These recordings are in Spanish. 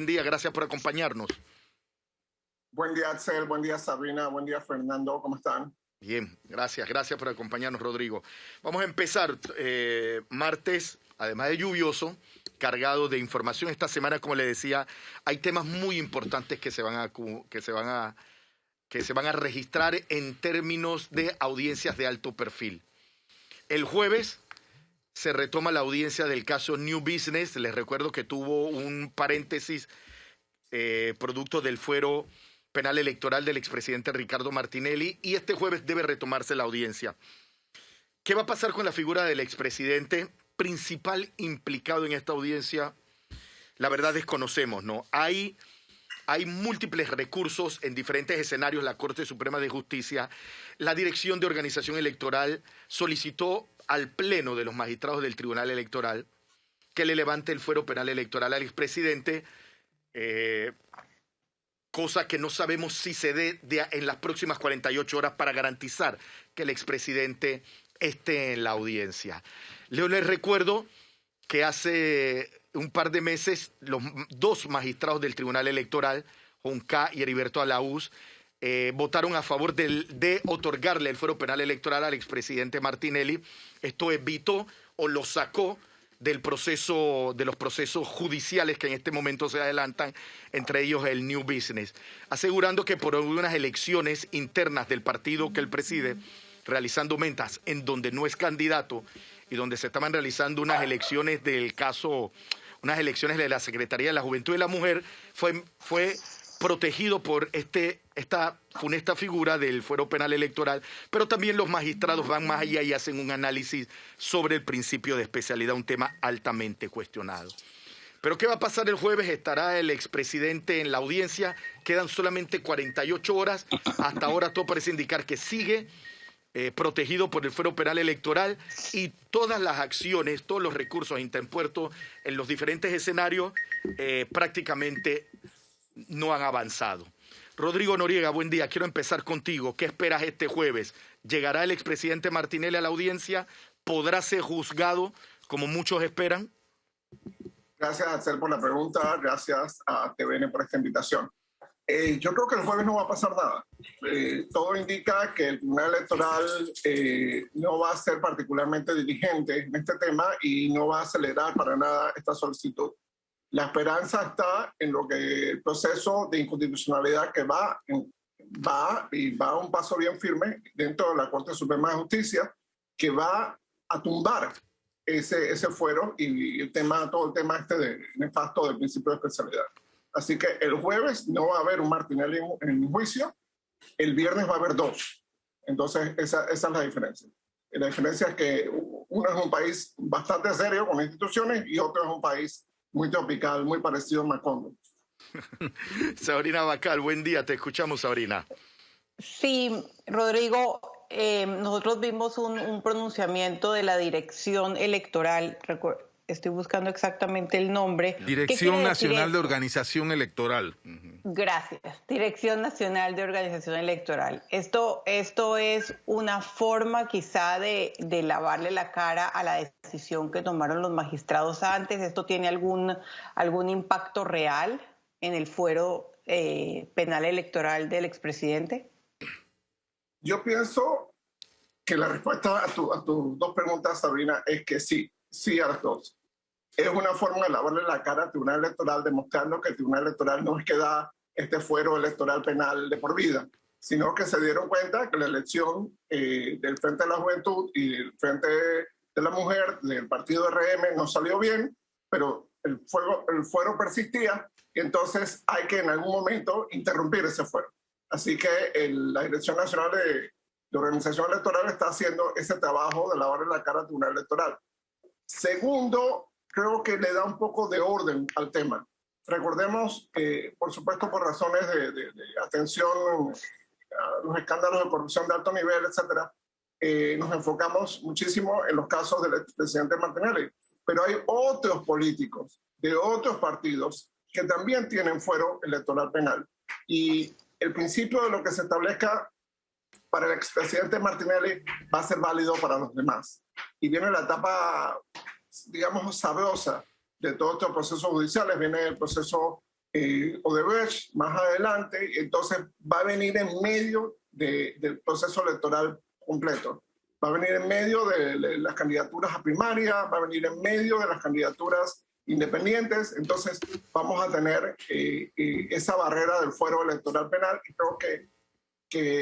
Buen día, gracias por acompañarnos. Buen día, Axel. Buen día, Sabrina. Buen día, Fernando. ¿Cómo están? Bien, gracias por acompañarnos, Rodrigo. Vamos a empezar martes, además de lluvioso, cargado de información. Esta semana, como le decía, hay temas muy importantes que se van a registrar en términos de audiencias de alto perfil. El jueves se retoma la audiencia del caso New Business. Les recuerdo que tuvo un paréntesis producto del fuero penal electoral del expresidente Ricardo Martinelli, y este jueves debe retomarse la audiencia. ¿Qué va a pasar con la figura del expresidente principal implicado en esta audiencia? La verdad desconocemos, ¿no? Hay múltiples recursos en diferentes escenarios. La Corte Suprema de Justicia, la Dirección de Organización Electoral solicitó al Pleno de los Magistrados del Tribunal Electoral que le levante el fuero penal electoral al expresidente, cosa que no sabemos si se dé en las próximas 48 horas para garantizar que el expresidente esté en la audiencia. Les recuerdo que hace un par de meses los dos magistrados del Tribunal Electoral, Junca y Heriberto Alaúz, votaron a favor de otorgarle el fuero penal electoral al expresidente Martinelli. Esto evitó o lo sacó de los procesos judiciales que en este momento se adelantan, entre ellos el New Business, asegurando que por unas elecciones internas del partido que él preside, realizando mentas en donde no es candidato y donde se estaban realizando unas elecciones unas elecciones de la Secretaría de la Juventud y la Mujer, fue protegido por esta funesta figura del fuero penal electoral, pero también los magistrados van más allá y hacen un análisis sobre el principio de especialidad, un tema altamente cuestionado. Pero ¿qué va a pasar el jueves? ¿Estará el expresidente en la audiencia? Quedan solamente 48 horas. Hasta ahora todo parece indicar que sigue protegido por el fuero penal electoral, y todas las acciones, todos los recursos interpuestos en los diferentes escenarios prácticamente no han avanzado. Rodrigo Noriega, buen día. Quiero empezar contigo. ¿Qué esperas este jueves? ¿Llegará el expresidente Martinelli a la audiencia? ¿Podrá ser juzgado como muchos esperan? Gracias, Axel, por la pregunta. Gracias a TVN por esta invitación. Yo creo que el jueves no va a pasar nada. Todo indica que el Tribunal Electoral no va a ser particularmente diligente en este tema y no va a acelerar para nada esta solicitud. La esperanza está en lo que el proceso de inconstitucionalidad que va a un paso bien firme dentro de la Corte Suprema de Justicia, que va a tumbar ese fuero y todo el tema nefasto del principio de especialidad. Así que el jueves no va a haber un Martinelli en juicio, el viernes va a haber dos. Entonces esa es la diferencia. La diferencia es que uno es un país bastante serio con instituciones y otro es un país muy tropical, muy parecido a Macondo. Sabrina Bacal, buen día, te escuchamos, Sabrina. Sí, Rodrigo, nosotros vimos un pronunciamiento de la Dirección Electoral, estoy buscando exactamente el nombre. Dirección Nacional de Organización Electoral. Gracias, Dirección Nacional de Organización Electoral. Esto es una forma quizá de lavarle la cara a la decisión que tomaron los magistrados antes. ¿Esto tiene algún impacto real en el fuero penal electoral del expresidente? Yo pienso que la respuesta a tus dos preguntas, Sabrina, es que sí a las dos. Es una forma de lavarle la cara al Tribunal Electoral, demostrando que el Tribunal Electoral no es que da este fuero electoral penal de por vida, sino que se dieron cuenta que la elección del Frente de la Juventud y del Frente de la Mujer, del partido RM, no salió bien, pero el fuero persistía, y entonces hay que en algún momento interrumpir ese fuero. Así que la Dirección Nacional de Organización Electoral está haciendo ese trabajo de lavarle la cara al Tribunal Electoral. Segundo, creo que le da un poco de orden al tema. Recordemos que, por supuesto, por razones de atención a los escándalos de corrupción de alto nivel, etcétera, nos enfocamos muchísimo en los casos del expresidente Martinelli. Pero hay otros políticos de otros partidos que también tienen fuero electoral penal. Y el principio de lo que se establezca para el expresidente Martinelli va a ser válido para los demás. Y viene la etapa, digamos, sabrosa de todos estos procesos judiciales. Viene el proceso Odebrecht más adelante, entonces va a venir en medio del proceso electoral completo. Va a venir en medio de las candidaturas a primaria, va a venir en medio de las candidaturas independientes, entonces vamos a tener esa barrera del fuero electoral penal, y creo que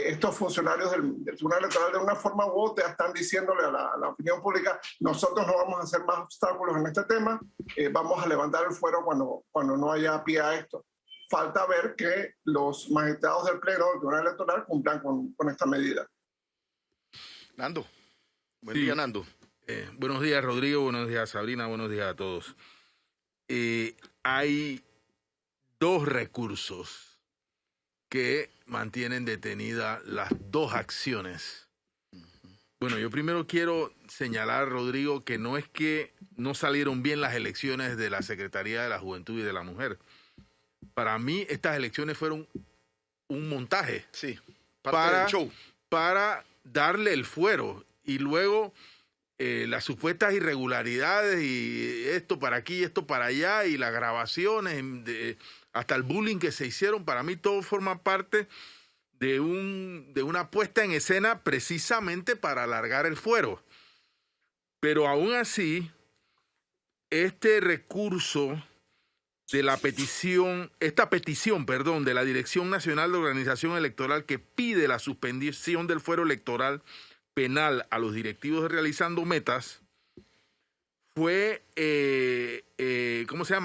estos funcionarios del Tribunal Electoral de una forma u otra están diciéndole a la opinión pública: nosotros no vamos a hacer más obstáculos en este tema, vamos a levantar el fuero cuando no haya pie a esto. Falta ver que los magistrados del Pleno del Tribunal Electoral cumplan con esta medida. Nando. Buen día, Nando. Buenos días, Rodrigo. Buenos días, Sabrina. Buenos días a todos. Hay dos recursos que mantienen detenidas las dos acciones. Bueno, yo primero quiero señalar, Rodrigo, que no es que no salieron bien las elecciones de la Secretaría de la Juventud y de la Mujer. Para mí, estas elecciones fueron un montaje. Sí, parte del show. Para darle el fuero, y luego las supuestas irregularidades, y esto para aquí, esto para allá, y las grabaciones, hasta el bullying que se hicieron. Para mí todo forma parte de una puesta en escena precisamente para alargar el fuero. Pero aún así, este recurso de la petición, de la Dirección Nacional de Organización Electoral, que pide la suspensión del fuero electoral penal a los directivos de Realizando Metas, fue,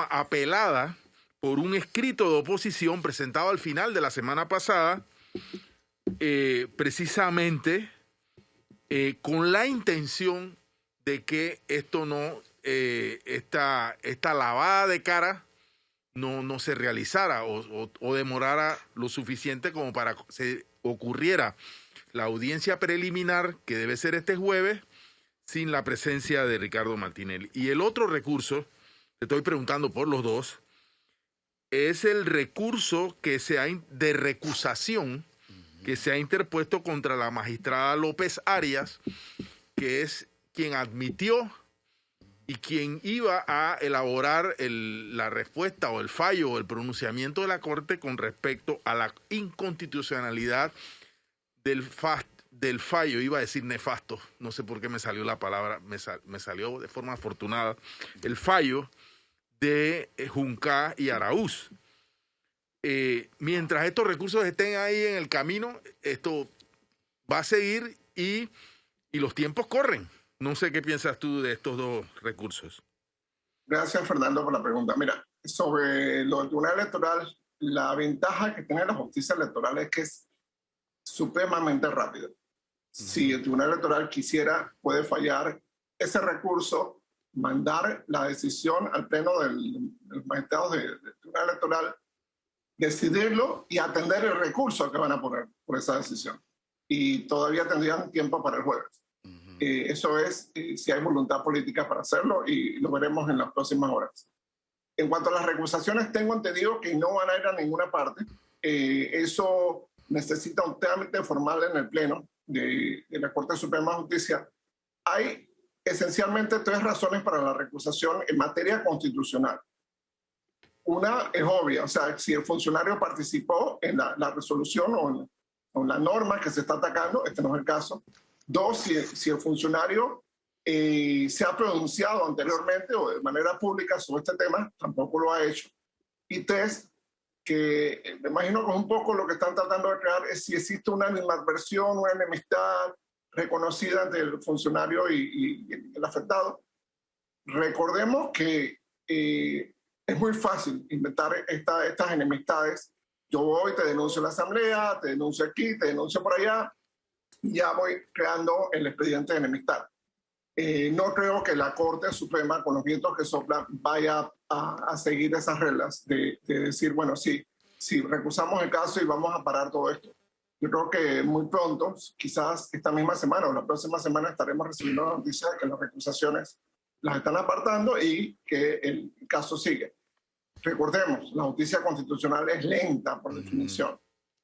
apelada por un escrito de oposición presentado al final de la semana pasada, precisamente con la intención de que esto no, esta lavada de cara no se realizara o demorara lo suficiente como para que se ocurriera la audiencia preliminar, que debe ser este jueves, sin la presencia de Ricardo Martinelli. Y el otro recurso, te estoy preguntando por los dos, es el recurso de recusación que se ha interpuesto contra la magistrada López Arias, que es quien admitió y quien iba a elaborar la respuesta o el fallo o el pronunciamiento de la Corte con respecto a la inconstitucionalidad del fallo. Iba a decir nefasto, no sé por qué me salió la palabra, me salió de forma afortunada, el fallo de Juncá y Araúz. Mientras estos recursos estén ahí en el camino, esto va a seguir y los tiempos corren. No sé qué piensas tú de estos dos recursos. Gracias, Fernando, por la pregunta. Mira, sobre lo del Tribunal Electoral, la ventaja que tiene la justicia electoral es que es supremamente rápido. Si el Tribunal Electoral quisiera, puede fallar ese recurso, mandar la decisión al Pleno de los magistrados del Tribunal Electoral, decidirlo y atender el recurso que van a poner por esa decisión. Y todavía tendrían tiempo para el jueves. Eso es si hay voluntad política para hacerlo, y lo veremos en las próximas horas. En cuanto a las recusaciones, tengo entendido que no van a ir a ninguna parte. Eso necesita un trámite formal en el Pleno de la Corte Suprema de Justicia. Hay esencialmente tres razones para la recusación en materia constitucional. Una es obvia, o sea, si el funcionario participó en la resolución o en la norma que se está atacando, este no es el caso. Dos, si el funcionario se ha pronunciado anteriormente o de manera pública sobre este tema, tampoco lo ha hecho. Y tres, que me imagino que es un poco lo que están tratando de crear, es si existe una animadversión, una enemistad reconocida entre el funcionario y el afectado. Recordemos que es muy fácil inventar estas enemistades. Yo voy, te denuncio en la asamblea, te denuncio aquí, te denuncio por allá, y ya voy creando el expediente de enemistad. No creo que la Corte Suprema, con los vientos que soplan, vaya a seguir esas reglas de decir, bueno, sí, recusamos el caso y vamos a parar todo esto. Yo creo que muy pronto, quizás esta misma semana o la próxima semana, estaremos recibiendo la noticia de que las recusaciones las están apartando y que el caso sigue. Recordemos, la justicia constitucional es lenta por definición.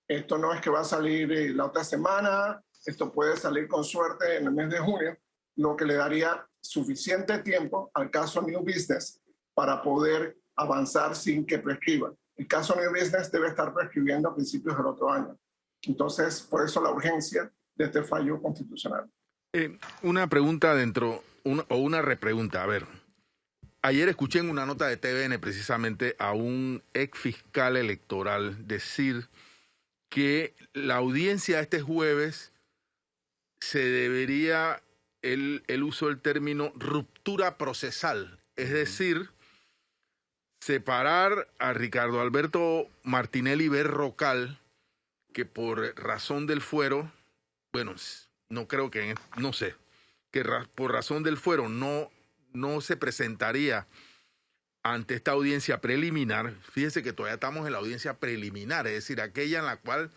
Esto no es que va a salir la otra semana, esto puede salir con suerte en el mes de junio, lo que le daría suficiente tiempo al caso New Business para poder avanzar sin que prescriba. El caso New Business debe estar prescribiendo a principios del otro año. Entonces, por eso la urgencia de este fallo constitucional. Una pregunta o una repregunta. A ver, ayer escuché en una nota de TVN precisamente a un ex fiscal electoral decir que la audiencia este jueves se debería, él usó el término ruptura procesal, es decir, separar a Ricardo Alberto Martinelli Berrocal, que por razón del fuero, bueno, no creo que, no sé, que por razón del fuero no se presentaría ante esta audiencia preliminar. Fíjese que todavía estamos en la audiencia preliminar, es decir, aquella en la cual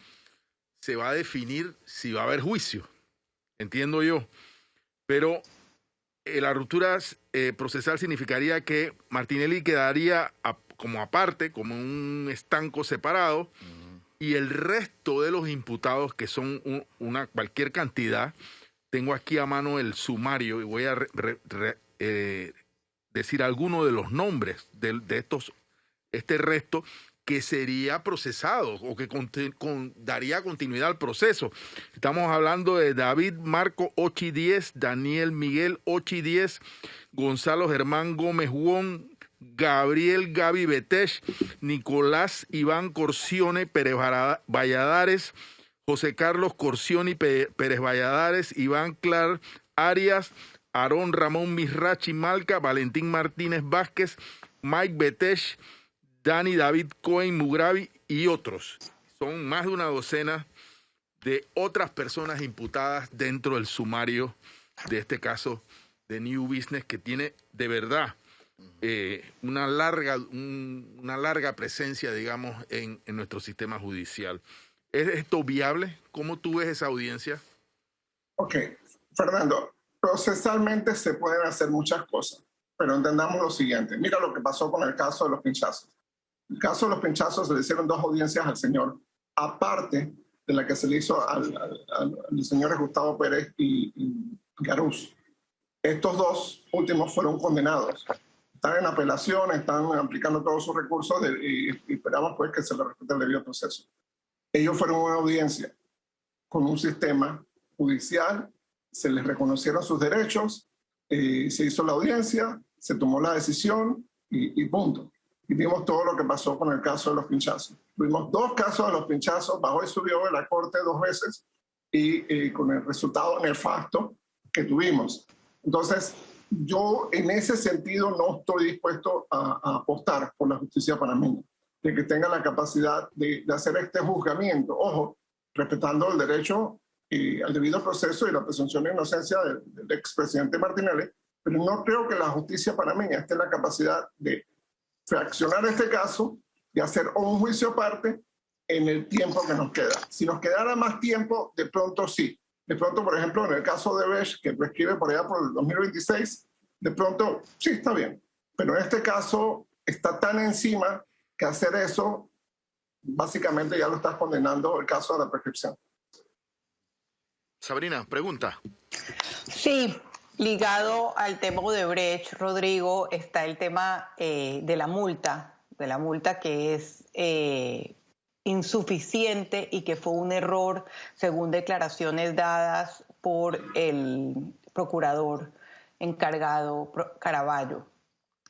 se va a definir si va a haber juicio, entiendo yo. Pero la ruptura procesal significaría que Martinelli quedaría como aparte, como un estanco separado, y el resto de los imputados, que son cualquier cantidad, tengo aquí a mano el sumario y voy a decir algunos de los nombres de este resto que sería procesado o que daría continuidad al proceso. Estamos hablando de David Marco Ochi 10, Daniel Miguel Ochi 10, Gonzalo Germán Gómez Wong, Gabriel Gaby Betech, Nicolás Iván Corcione Pérez Valladares, José Carlos Corcioni Pérez Valladares, Iván Clar Arias, Aarón Ramón Misrachi Malca, Valentín Martínez Vázquez, Mike Betech, Dani David Cohen Mugravi y otros. Son más de una docena de otras personas imputadas dentro del sumario de este caso de New Business, que tiene de verdad una larga presencia, digamos, en nuestro sistema judicial. ¿Es esto viable? ¿Cómo tú ves esa audiencia? Ok, Fernando, procesalmente se pueden hacer muchas cosas, pero entendamos lo siguiente. Mira lo que pasó con el caso de los pinchazos. El caso de los pinchazos se le hicieron 2 audiencias al señor, aparte de la que se le hizo a los señores Gustavo Pérez y Garús. Estos 2 últimos fueron condenados. Están en apelación, están aplicando todos sus recursos y esperamos pues que se les respete el debido proceso. Ellos fueron una audiencia con un sistema judicial, se les reconocieron sus derechos, se hizo la audiencia, se tomó la decisión y punto. Y vimos todo lo que pasó con el caso de los pinchazos. Tuvimos 2 casos de los pinchazos, bajó y subió de la corte 2 veces y con el resultado nefasto que tuvimos. Entonces, yo en ese sentido no estoy dispuesto a apostar por la justicia panameña, de que tenga la capacidad de hacer este juzgamiento, ojo, respetando el derecho al debido proceso y la presunción de inocencia del expresidente Martinelli, pero no creo que la justicia panameña esté en la capacidad de fraccionar este caso y hacer un juicio aparte en el tiempo que nos queda. Si nos quedara más tiempo, de pronto sí. De pronto, por ejemplo, en el caso de Bech, que prescribe por allá por el 2026, de pronto sí está bien. Pero en este caso está tan encima que hacer eso, básicamente ya lo estás condenando el caso de la prescripción. Sabrina, pregunta. Sí, ligado al tema de Brecht, Rodrigo, está el tema de la multa que es insuficiente y que fue un error según declaraciones dadas por el procurador encargado Caraballo.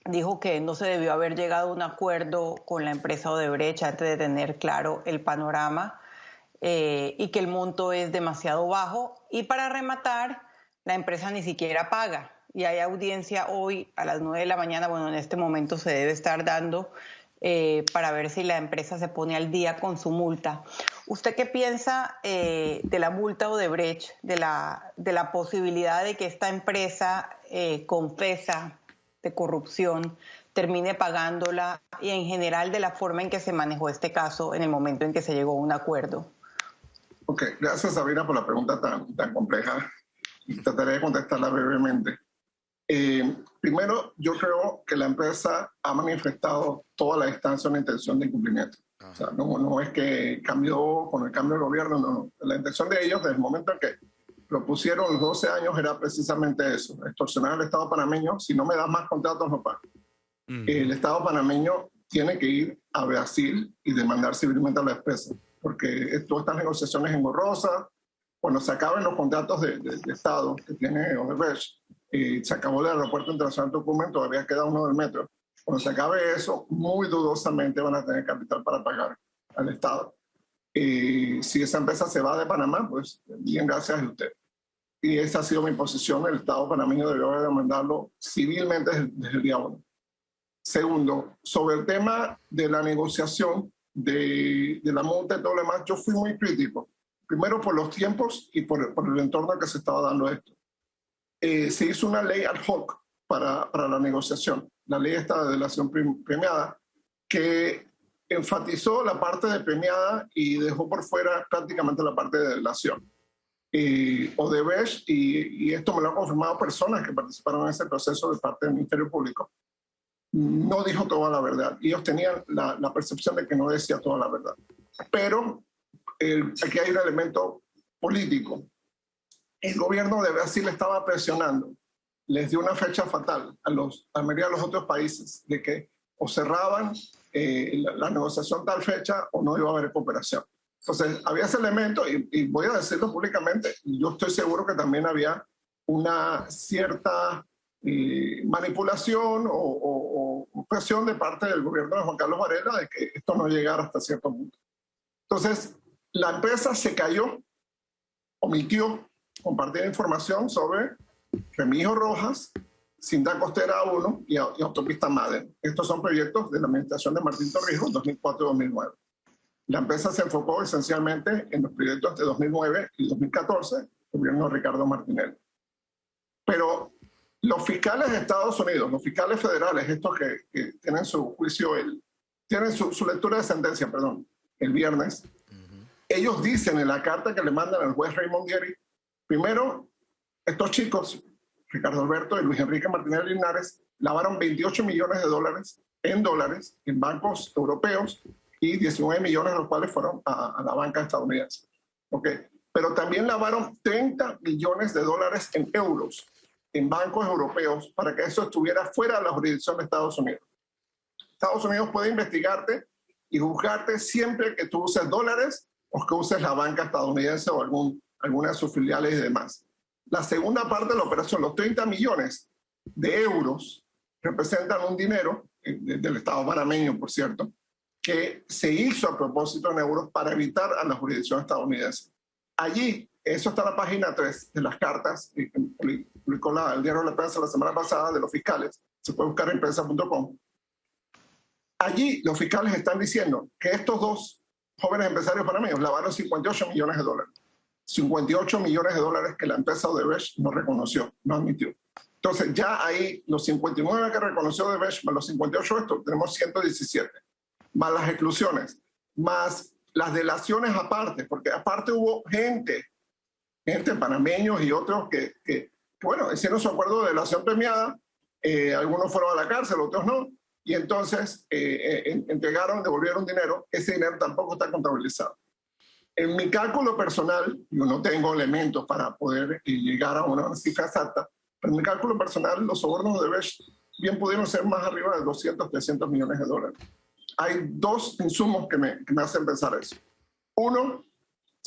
Dijo que no se debió haber llegado a un acuerdo con la empresa Odebrecht antes de tener claro el panorama y que el monto es demasiado bajo. Y para rematar, la empresa ni siquiera paga. Y hay audiencia hoy a las 9 de la mañana, bueno, en este momento se debe estar dando para ver si la empresa se pone al día con su multa. ¿Usted qué piensa de la multa Odebrecht, de la posibilidad de que esta empresa confesa de corrupción termine pagándola y en general de la forma en que se manejó este caso en el momento en que se llegó a un acuerdo? Ok, gracias Sabrina por la pregunta tan compleja y trataré de contestarla brevemente. Primero, yo creo que la empresa ha manifestado toda la distancia una intención de incumplimiento. O sea, no es que cambió con el cambio de gobierno, no. La intención de ellos desde el momento en que propusieron los 12 años era precisamente eso, extorsionar al Estado panameño. Si no me das más contratos, no pago. El Estado panameño tiene que ir a Brasil y demandar civilmente a la empresa, porque todas estas negociaciones engorrosas, cuando se acaben los contratos de Estado que tiene Odebrecht, se acabó el aeropuerto internacional de Tucumán, todavía queda uno del metro. Cuando se acabe eso, muy dudosamente van a tener capital para pagar al Estado. Si esa empresa se va de Panamá, pues bien, gracias a usted. Y esa ha sido mi posición. El Estado panameño debió demandarlo civilmente desde el día 1. Segundo, sobre el tema de la negociación de la multa y todo lo demás, yo fui muy crítico. Primero por los tiempos y por el entorno que se estaba dando esto. Se hizo una ley ad hoc para la negociación, la ley esta de delación premiada, que enfatizó la parte de premiada y dejó por fuera prácticamente la parte de delación. Odebrecht, y esto me lo han confirmado personas que participaron en ese proceso de parte del Ministerio Público, no dijo toda la verdad. Ellos tenían la percepción de que no decía toda la verdad. Pero aquí hay un elemento político. El gobierno de Brasil estaba presionando, les dio una fecha fatal a la mayoría de los otros países de que o cerraban la negociación tal fecha o no iba a haber cooperación. Entonces había ese elemento y voy a decirlo públicamente, yo estoy seguro que también había una cierta manipulación o presión de parte del gobierno de Juan Carlos Varela de que esto no llegara hasta cierto punto. Entonces la empresa se cayó, omitió compartir información sobre Remigio Rojas, Cinta Costera 1 y Autopista Madden. Estos son proyectos de la administración de Martín Torrijos 2004-2009. La empresa se enfocó esencialmente en los proyectos de 2009 y 2014, el gobierno de Ricardo Martinelli. Pero los fiscales de Estados Unidos, los fiscales federales, estos que tienen su juicio, tienen su lectura de sentencia, perdón, el viernes, ellos dicen en la carta que le mandan al juez Raymond Gehry, primero, estos chicos, Ricardo Alberto y Luis Enrique Martínez Linares, lavaron 28 millones de dólares en bancos europeos y 19 millones de los cuales fueron a la banca estadounidense. ¿Okay? Pero también lavaron 30 millones de dólares en euros en bancos europeos para que eso estuviera fuera de la jurisdicción de Estados Unidos. Estados Unidos puede investigarte y juzgarte siempre que tú uses dólares o que uses la banca estadounidense o alguna de sus filiales y demás. La segunda parte de la operación, los 30 millones de euros, representan un dinero del Estado panameño, por cierto, que se hizo a propósito en euros para evitar a la jurisdicción estadounidense. Allí, eso está en la página 3 de las cartas, que publicó el diario La Prensa la semana pasada de los fiscales, se puede buscar en prensa.com. Allí los fiscales están diciendo que estos dos jóvenes empresarios panameños lavaron 58 millones de dólares. 58 millones de dólares que la empresa Odebrecht no reconoció, no admitió. Entonces ya ahí los 59 que reconoció Odebrecht más los 58 estos, tenemos 117. Más las exclusiones, más las delaciones aparte, porque aparte hubo gente panameños y otros que bueno, hicieron su acuerdo de delación premiada, algunos fueron a la cárcel, otros no, y entonces devolvieron dinero, ese dinero tampoco está contabilizado. En mi cálculo personal, yo no tengo elementos para poder llegar a una cifra exacta, pero en mi cálculo personal los sobornos de Odebrecht bien pudieron ser más arriba de 200, 300 millones de dólares. Hay dos insumos que me hacen pensar eso. Uno,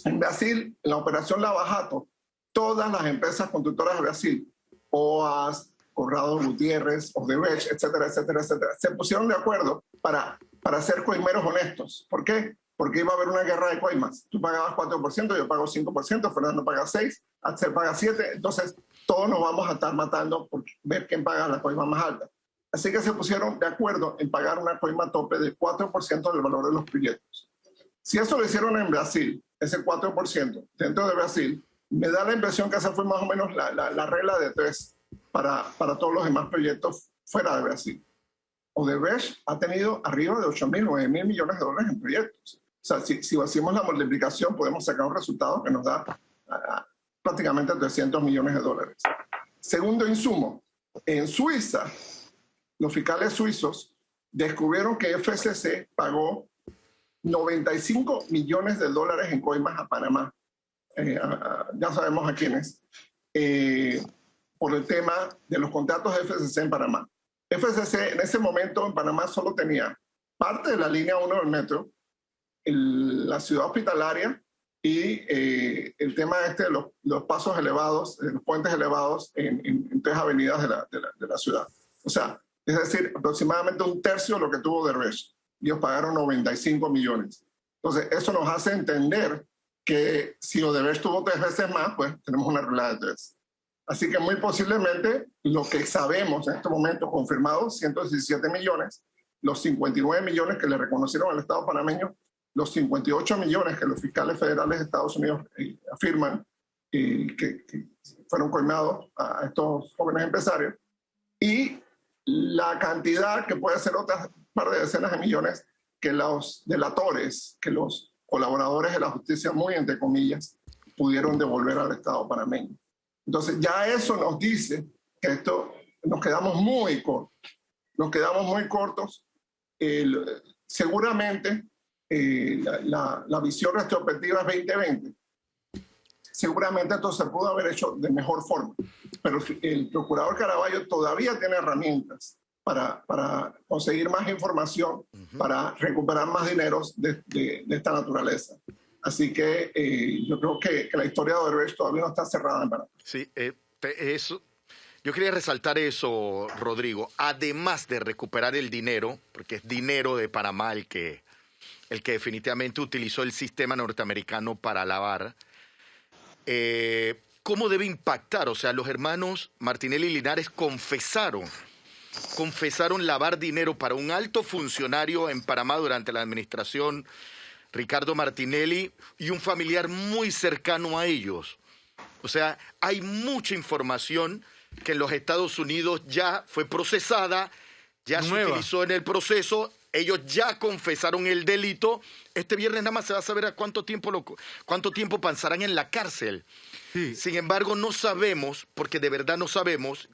en Brasil, en la operación Lava Jato, todas las empresas constructoras de Brasil, OAS, Corrado Gutiérrez, Odebrecht, etcétera, etcétera, etcétera, se pusieron de acuerdo para ser coimeros honestos. ¿Por qué? Porque iba a haber una guerra de coimas. Tú pagabas 4%, yo pago 5%, Fernando paga 6%, Axel paga 7%, entonces todos nos vamos a estar matando por ver quién paga la coima más alta. Así que se pusieron de acuerdo en pagar una coima tope del 4% del valor de los proyectos. Si eso lo hicieron en Brasil, ese 4% dentro de Brasil, me da la impresión que esa fue más o menos la regla de 3 para todos los demás proyectos fuera de Brasil. Odebrecht ha tenido arriba de 8.000, 9.000 millones de dólares en proyectos. O sea, si hacemos la multiplicación, podemos sacar un resultado que nos da prácticamente 300 millones de dólares. Segundo insumo, en Suiza, los fiscales suizos descubrieron que FCC pagó 95 millones de dólares en coimas a Panamá. Ya sabemos a quiénes. Por el tema de los contratos de FCC en Panamá. FCC en ese momento en Panamá solo tenía parte de la línea 1 del metro, la ciudad hospitalaria y el tema de los pasos elevados, los puentes elevados en 3 avenidas de la ciudad. O sea, es decir, aproximadamente un tercio de lo que tuvo Odebrecht. Ellos pagaron 95 millones. Entonces, eso nos hace entender que si Odebrecht tuvo 3 veces más, pues tenemos una regla de 3. Así que muy posiblemente lo que sabemos en este momento confirmado, 117 millones, los 59 millones que le reconocieron al Estado panameño, los 58 millones que los fiscales federales de Estados Unidos afirman que fueron coimados a estos jóvenes empresarios, y la cantidad que puede ser otras par de decenas de millones que los delatores, que los colaboradores de la justicia, muy entre comillas, pudieron devolver al Estado panameño. Entonces ya eso nos dice que esto nos quedamos muy cortos. Nos quedamos muy cortos. Seguramente la visión retrospectiva es 2020. Seguramente esto se pudo haber hecho de mejor forma, pero el procurador Caraballo todavía tiene herramientas para conseguir más información, para recuperar más dineros de esta naturaleza. Así que yo creo que la historia de Odebrecht todavía no está cerrada en Panamá. Sí, eso. Yo quería resaltar eso, Rodrigo. Además de recuperar el dinero, porque es dinero de Panamá el que definitivamente utilizó el sistema norteamericano para lavar, ¿cómo debe impactar? O sea, los hermanos Martinelli y Linares confesaron lavar dinero para un alto funcionario en Panamá durante la administración Ricardo Martinelli y un familiar muy cercano a ellos. O sea, hay mucha información que en los Estados Unidos ya fue procesada, ya se utilizó en el proceso, ellos ya confesaron el delito. Este viernes nada más se va a saber a cuánto tiempo pasarán en la cárcel. Sí. Sin embargo, no sabemos, porque de verdad no sabemos,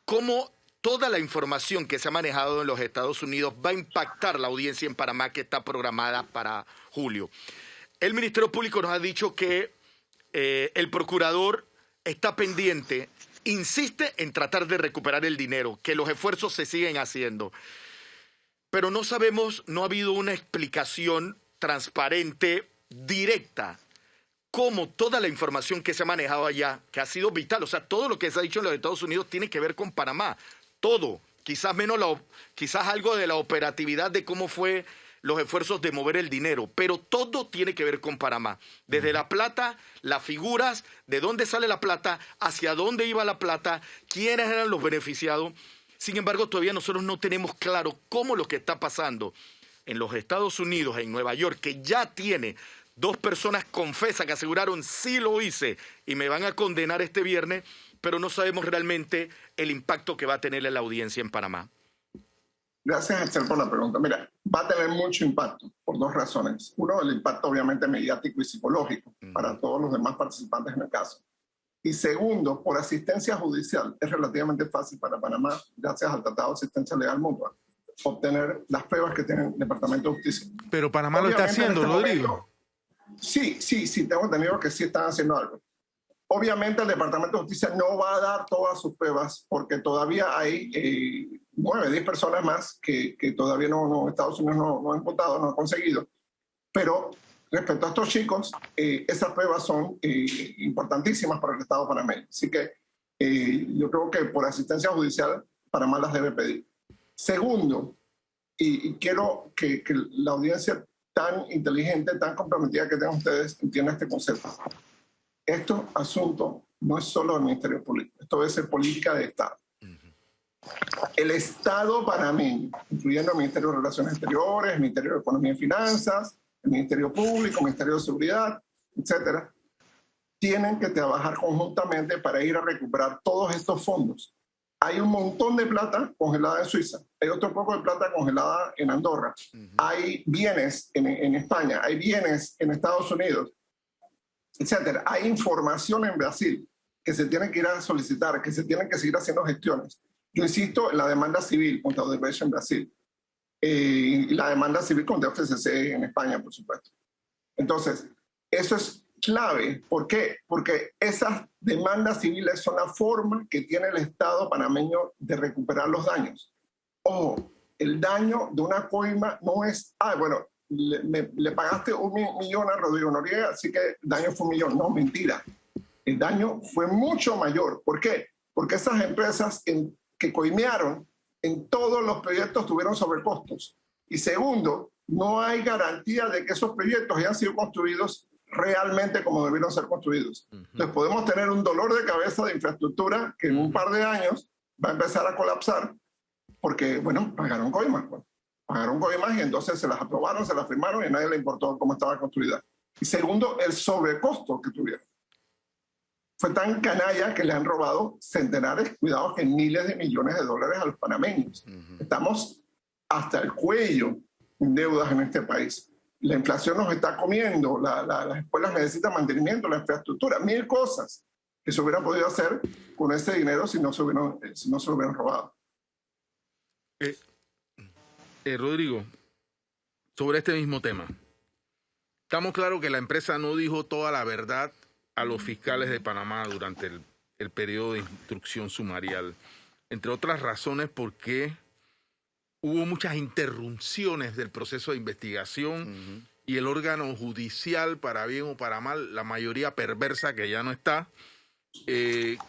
cómo toda la información que se ha manejado en los Estados Unidos va a impactar la audiencia en Panamá que está programada para julio. El Ministerio Público nos ha dicho que el procurador está pendiente, insiste en tratar de recuperar el dinero, que los esfuerzos se siguen haciendo. Pero no sabemos, no ha habido una explicación transparente, directa, cómo toda la información que se ha manejado allá, que ha sido vital, o sea, todo lo que se ha dicho en los Estados Unidos tiene que ver con Panamá. Todo, quizás algo de la operatividad de cómo fue los esfuerzos de mover el dinero, pero todo tiene que ver con Panamá. Desde la plata, las figuras, de dónde sale la plata, hacia dónde iba la plata, quiénes eran los beneficiados. Sin embargo, todavía nosotros no tenemos claro cómo lo que está pasando en los Estados Unidos, en Nueva York, que ya tiene 2 personas confesas que aseguraron sí lo hice y me van a condenar este viernes, pero no sabemos realmente el impacto que va a tener en la audiencia en Panamá. Gracias, Axel, por la pregunta. Mira, va a tener mucho impacto por 2 razones. Uno, el impacto obviamente mediático y psicológico para todos los demás participantes en el caso. Y segundo, por asistencia judicial. Es relativamente fácil para Panamá, gracias al Tratado de Asistencia Legal Mutua, obtener las pruebas que tiene el Departamento de Justicia. Pero Panamá obviamente lo está haciendo, Rodrigo. Sí, tengo entendido que sí están haciendo algo. Obviamente el Departamento de Justicia no va a dar todas sus pruebas porque todavía hay 9, 10 personas más que todavía Estados Unidos no ha imputado, no ha conseguido. Pero respecto a estos chicos, esas pruebas son importantísimas para el Estado panameño. Así que yo creo que por asistencia judicial Panamá las debe pedir. Segundo, y quiero que la audiencia tan inteligente, tan comprometida que tengan ustedes entienda este concepto. Este asunto no es solo del Ministerio Público, esto debe ser política de Estado. El Estado panameño, incluyendo el Ministerio de Relaciones Exteriores, el Ministerio de Economía y Finanzas, el Ministerio Público, el Ministerio de Seguridad, etcétera, tienen que trabajar conjuntamente para ir a recuperar todos estos fondos. Hay un montón de plata congelada en Suiza, hay otro poco de plata congelada en Andorra, hay bienes en España, hay bienes en Estados Unidos, etcétera. Hay información en Brasil que se tiene que ir a solicitar, que se tienen que seguir haciendo gestiones. Yo insisto en la demanda civil contra Odebrecht en Brasil y la demanda civil contra FCC en España, por supuesto. Entonces, eso es clave. ¿Por qué? Porque esas demandas civiles son la forma que tiene el Estado panameño de recuperar los daños. Ojo, el daño de una coima no es, bueno, le pagaste $1 millón a Rodrigo Noriega, así que el daño fue $1 millón. No, mentira. El daño fue mucho mayor. ¿Por qué? Porque esas empresas que coimearon en todos los proyectos tuvieron sobrecostos. Y segundo, no hay garantía de que esos proyectos hayan sido construidos realmente como debieron ser construidos. Entonces podemos tener un dolor de cabeza de infraestructura que en un par de años va a empezar a colapsar porque, bueno, pagaron coimas. Pues. Pagaron coimas y entonces se las aprobaron, se las firmaron y a nadie le importó cómo estaba construida. Y segundo, el sobrecosto que tuvieron. Fue tan canalla que le han robado centenares, cuidados, que miles de millones de dólares a los panameños. Estamos hasta el cuello en deudas en este país. La inflación nos está comiendo, las escuelas necesitan mantenimiento, la infraestructura, 1000 cosas que se hubieran podido hacer con ese dinero si no se lo hubieran robado. Rodrigo, sobre este mismo tema, estamos claros que la empresa no dijo toda la verdad a los fiscales de Panamá durante el periodo de instrucción sumarial, entre otras razones porque hubo muchas interrupciones del proceso de investigación y el órgano judicial, para bien o para mal, la mayoría perversa que ya no está,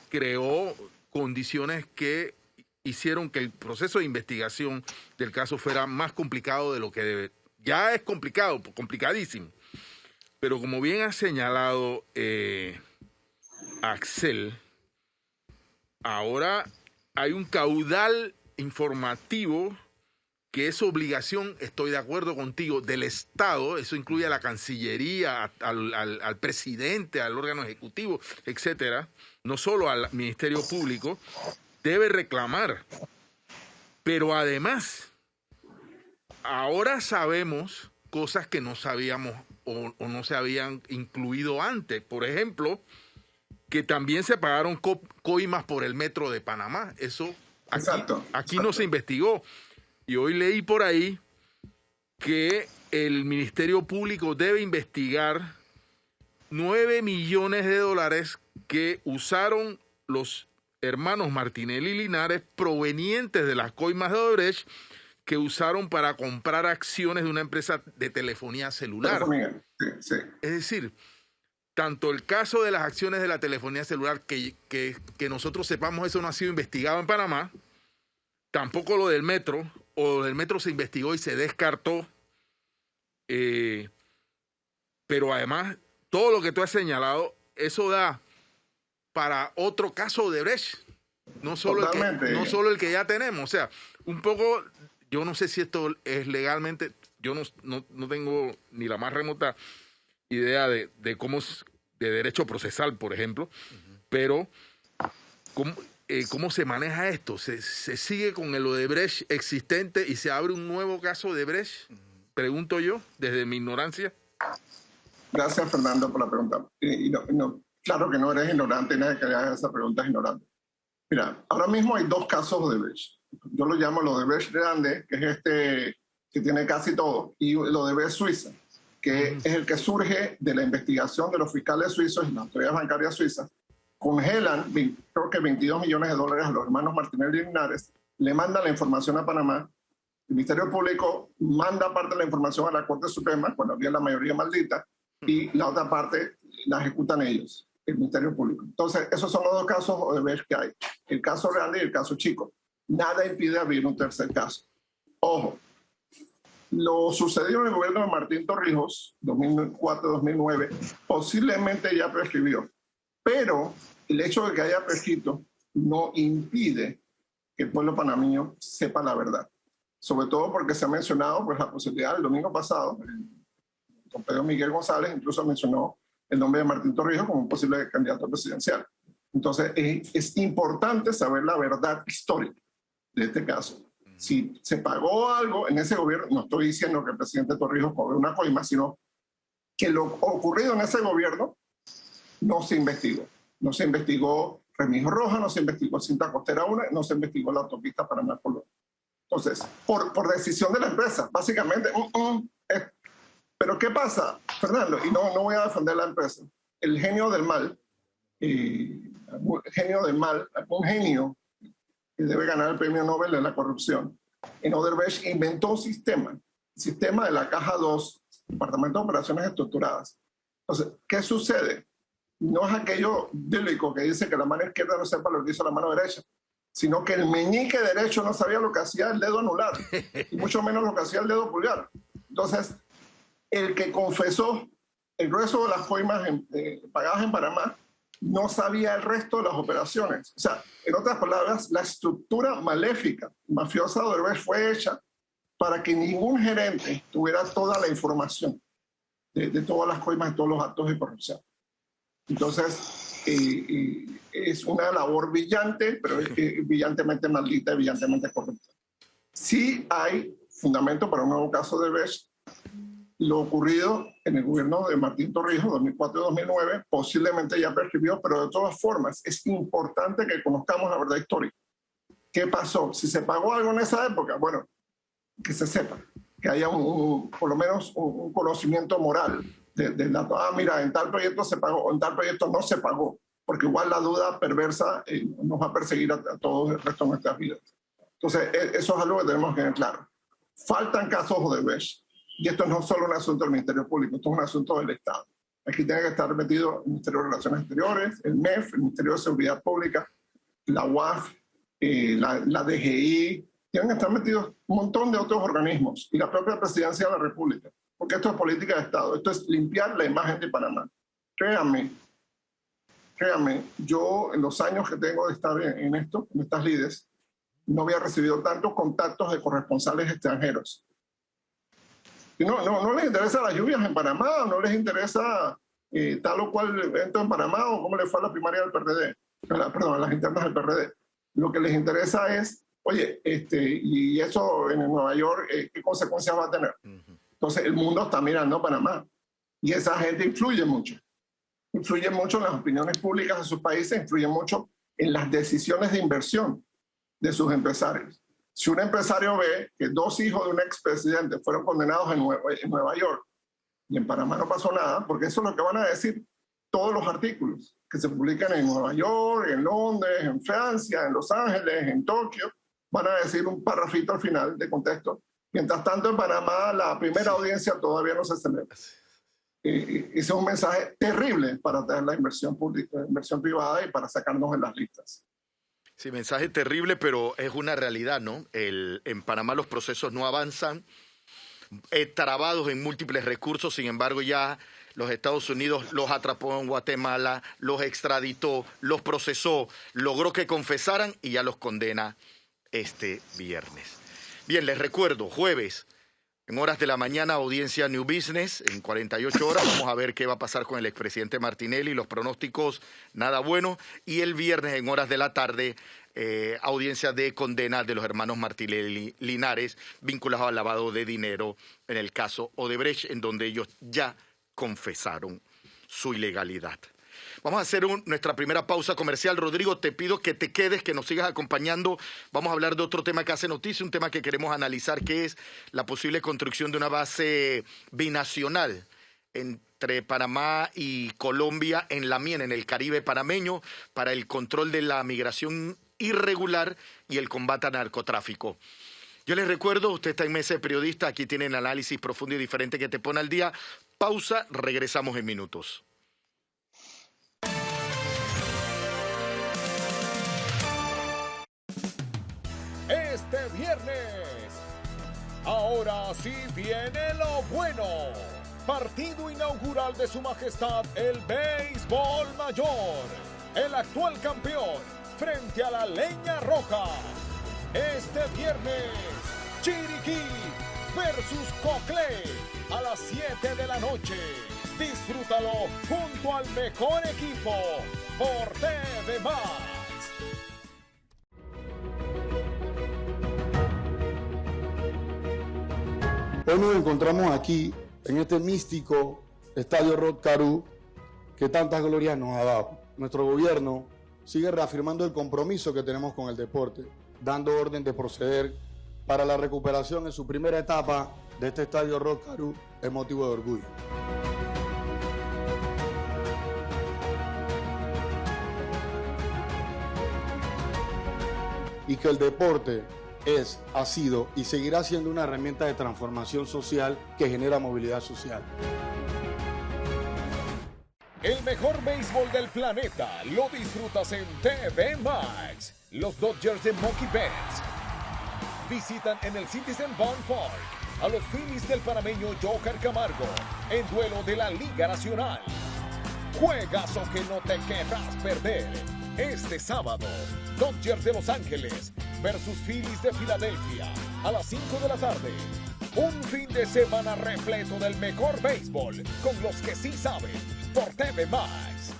creó condiciones que hicieron que el proceso de investigación del caso fuera más complicado de lo que debe. Ya es complicado, complicadísimo. Pero como bien ha señalado Axel, ahora hay un caudal informativo que es obligación, estoy de acuerdo contigo, del Estado. Eso incluye a la Cancillería, al presidente, al órgano ejecutivo, etcétera, no solo al Ministerio Público, debe reclamar. Pero además, ahora sabemos cosas que no sabíamos o no se habían incluido antes. Por ejemplo, que también se pagaron coimas por el metro de Panamá. Eso aquí no se investigó. Y hoy leí por ahí que el Ministerio Público debe investigar $9 millones que usaron los hermanos Martinelli y Linares provenientes de las coimas de Odebrecht, que usaron para comprar acciones de una empresa de telefonía celular. Sí. Es decir, tanto el caso de las acciones de la telefonía celular, que nosotros sepamos, eso no ha sido investigado en Panamá, tampoco lo del metro, o del metro se investigó y se descartó, pero además, todo lo que tú has señalado, eso da para otro caso de Brecht, no solo el que ya tenemos. O sea, un poco, yo no sé si esto es legalmente, yo no tengo ni la más remota idea de cómo es de derecho procesal, por ejemplo, pero ¿cómo se maneja esto? ¿Se sigue con el Odebrecht existente y se abre un nuevo caso de Odebrecht? Pregunto yo, desde mi ignorancia. Gracias, Fernando, por la pregunta. Claro que no eres ignorante, nadie que le haga esa pregunta es ignorante. Mira, ahora mismo hay 2 casos de Odebrecht. Yo lo llamo el Odebrecht grande, que es este que tiene casi todo, y el Odebrecht Suiza, que es el que surge de la investigación de los fiscales suizos y las autoridades bancarias suizas. Congelan, creo que $22 millones a los hermanos Martinelli y Linares, le mandan la información a Panamá, el Ministerio Público manda parte de la información a la Corte Suprema, cuando había la mayoría maldita, y la otra parte la ejecutan ellos, el Ministerio Público. Entonces, esos son los 2 casos Odebrecht que hay, el caso grande y el caso chico. Nada impide abrir un tercer caso. Ojo, lo sucedido en el gobierno de Martín Torrijos, 2004-2009, posiblemente ya prescribió. Pero el hecho de que haya prescrito no impide que el pueblo panameño sepa la verdad. Sobre todo porque se ha mencionado pues, la posibilidad, el domingo pasado, el don Pedro Miguel González incluso mencionó el nombre de Martín Torrijos como un posible candidato presidencial. Entonces es importante saber la verdad histórica de este caso. Si se pagó algo en ese gobierno, no estoy diciendo que el presidente Torrijos cobre una coima, sino que lo ocurrido en ese gobierno no se investigó. No se investigó Remigio Rojas, no se investigó Cinta Costera 1, no se investigó la autopista Panamá-Colón. Entonces, por decisión de la empresa, básicamente. Pero ¿qué pasa, Fernando? Y no voy a defender la empresa. El genio del mal, algún genio que debe ganar el premio Nobel de la corrupción, en Odebrecht inventó un sistema, el sistema de la caja 2, Departamento de Operaciones Estructuradas. Entonces, ¿qué sucede? No es aquello bíblico que dice que la mano izquierda no sepa lo que hizo la mano derecha, sino que el meñique derecho no sabía lo que hacía el dedo anular, y mucho menos lo que hacía el dedo pulgar. Entonces, el que confesó el grueso de las coimas pagadas en Panamá no sabía el resto de las operaciones. O sea, en otras palabras, la estructura maléfica, mafiosa de Odebrecht fue hecha para que ningún gerente tuviera toda la información de todas las coimas, de todos los actos de corrupción. Entonces, es una labor brillante, pero es brillantemente maldita y brillantemente corrupta. Sí hay fundamento para un nuevo caso de Odebrecht. Lo ocurrido en el gobierno de Martín Torrijos, 2004-2009, posiblemente ya prescribió, pero de todas formas es importante que conozcamos la verdad histórica. ¿Qué pasó? Si se pagó algo en esa época, bueno, que se sepa, que haya por lo menos un conocimiento moral del dato. Ah, mira, en tal proyecto se pagó, o en tal proyecto no se pagó, porque igual la duda perversa nos va a perseguir a todos el resto de nuestras vidas. Entonces, eso es algo que tenemos que tener claro. Faltan casos Odebrecht. Y esto no es solo un asunto del Ministerio Público, esto es un asunto del Estado. Aquí tiene que estar metido el Ministerio de Relaciones Exteriores, el MEF, el Ministerio de Seguridad Pública, la UAF, la DGI. Tienen que estar metidos un montón de otros organismos y la propia Presidencia de la República. Porque esto es política de Estado, esto es limpiar la imagen de Panamá. Créanme, yo en los años que tengo de estar en esto, en estas lides, no había recibido tantos contactos de corresponsales extranjeros. No les interesa las lluvias en Panamá, no les interesa tal o cual evento en Panamá o cómo le fue a la primaria del PRD, perdón, a las internas del PRD. Lo que les interesa es, oye, y eso en Nueva York, ¿qué consecuencias va a tener? Entonces el mundo está mirando a Panamá y esa gente influye mucho en las opiniones públicas de sus países, influye mucho en las decisiones de inversión de sus empresarios. Si un empresario ve que 2 hijos de un expresidente fueron condenados en Nueva York y en Panamá no pasó nada, porque eso es lo que van a decir todos los artículos que se publican en Nueva York, en Londres, en Francia, en Los Ángeles, en Tokio, van a decir un parrafito al final de contexto. Mientras tanto, en Panamá la primera audiencia todavía no se celebra. Ese es un mensaje terrible para tener la inversión pública, la inversión privada y para sacarnos en las listas. Sí, mensaje terrible, pero es una realidad, ¿no? En Panamá los procesos no avanzan, trabados en múltiples recursos, sin embargo ya los Estados Unidos los atrapó en Guatemala, los extraditó, los procesó, logró que confesaran y ya los condena este viernes. Bien, les recuerdo, jueves, en horas de la mañana, audiencia New Business, en 48 horas vamos a ver qué va a pasar con el expresidente Martinelli, los pronósticos nada buenos, y el viernes en horas de la tarde, audiencia de condena de los hermanos Martinelli Linares, vinculados al lavado de dinero en el caso Odebrecht, en donde ellos ya confesaron su ilegalidad. Vamos a hacer nuestra primera pausa comercial. Rodrigo, te pido que te quedes, que nos sigas acompañando. Vamos a hablar de otro tema que hace noticia, un tema que queremos analizar, que es la posible construcción de una base binacional entre Panamá y Colombia en la Miena, en el Caribe panameño, para el control de la migración irregular y el combate al narcotráfico. Yo les recuerdo, usted está en Mesa de Periodistas, aquí tienen análisis profundo y diferente que te pone al día. Pausa, regresamos en minutos. Este viernes, ahora sí viene lo bueno. Partido inaugural de Su Majestad el Béisbol Mayor. El actual campeón frente a la Leña Roja. Este viernes, Chiriquí versus Coclé a las 7 de la noche. Disfrútalo junto al mejor equipo por TV Más. Hoy nos encontramos aquí, en este místico Estadio Rod Carew, que tantas glorias nos ha dado. Nuestro gobierno sigue reafirmando el compromiso que tenemos con el deporte, dando orden de proceder para la recuperación en su primera etapa de este Estadio Rod Carew es motivo de orgullo. Y que el deporte es, ha sido y seguirá siendo una herramienta de transformación social que genera movilidad social. El mejor béisbol del planeta lo disfrutas en TV Max. Los Dodgers de Mookie Betts visitan en el Citizen Bank Park a los Phillies del panameño Joker Camargo en duelo de la Liga Nacional. Juegazo que no te querrás perder. Este sábado, Dodgers de Los Ángeles versus Phillies de Filadelfia a las 5 de la tarde. Un fin de semana repleto del mejor béisbol con los que sí saben por TV Max.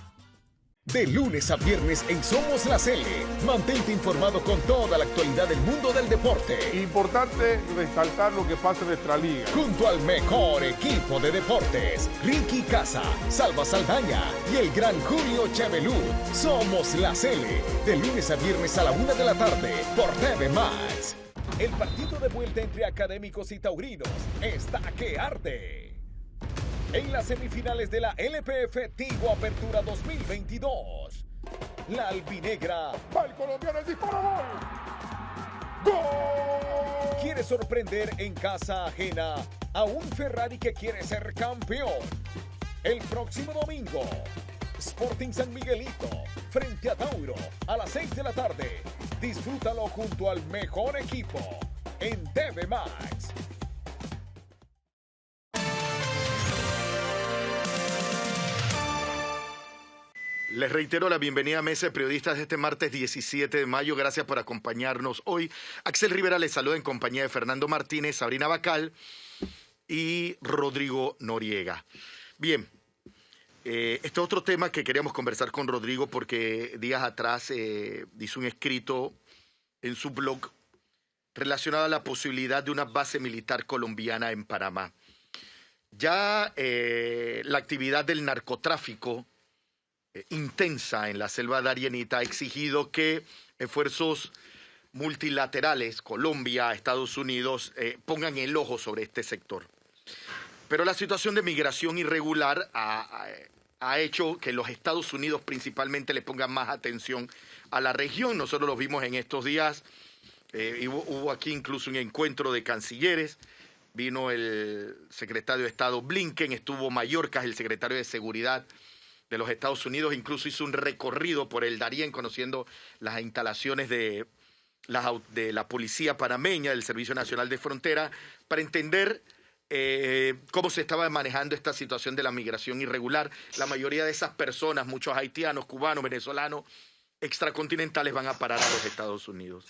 De lunes a viernes en Somos la Cele, mantente informado con toda la actualidad del mundo del deporte. Importante resaltar lo que pasa en nuestra liga. Junto al mejor equipo de deportes, Ricky Casa, Salva Saldaña y el gran Julio Chevelú. Somos la Cele, de lunes a viernes a la 1 de la tarde por TV Max. El partido de vuelta entre Académicos y Taurinos está que arde. En las semifinales de la LPF Tigo Apertura 2022, la albinegra ¡Va el colombiano, el disparo, gol! ¡Gol! quiere sorprender en casa ajena a un Ferrari que quiere ser campeón. El próximo domingo, Sporting San Miguelito frente a Tauro a las 6 de la tarde. Disfrútalo junto al mejor equipo en TV Max. Les reitero la bienvenida a Mesa de Periodistas de este martes 17 de mayo. Gracias por acompañarnos hoy. Axel Rivera les saluda en compañía de Fernando Martínez, Sabrina Bacal y Rodrigo Noriega. Bien, este es otro tema que queríamos conversar con Rodrigo porque días atrás hizo un escrito en su blog relacionado a la posibilidad de una base militar colombiana en Panamá. Ya la actividad del narcotráfico intensa en la selva darienita ha exigido que esfuerzos multilaterales, Colombia, Estados Unidos, pongan el ojo sobre este sector. Pero la situación de migración irregular ha hecho que los Estados Unidos principalmente le pongan más atención a la región. Nosotros lo vimos en estos días, hubo aquí incluso un encuentro de cancilleres, vino el secretario de Estado Blinken, estuvo Mayorkas, el secretario de Seguridad de los Estados Unidos, incluso hizo un recorrido por el Darién conociendo las instalaciones de la policía panameña, del Servicio Nacional de Frontera, para entender cómo se estaba manejando esta situación de la migración irregular. La mayoría de esas personas, muchos haitianos, cubanos, venezolanos, extracontinentales, van a parar a los Estados Unidos.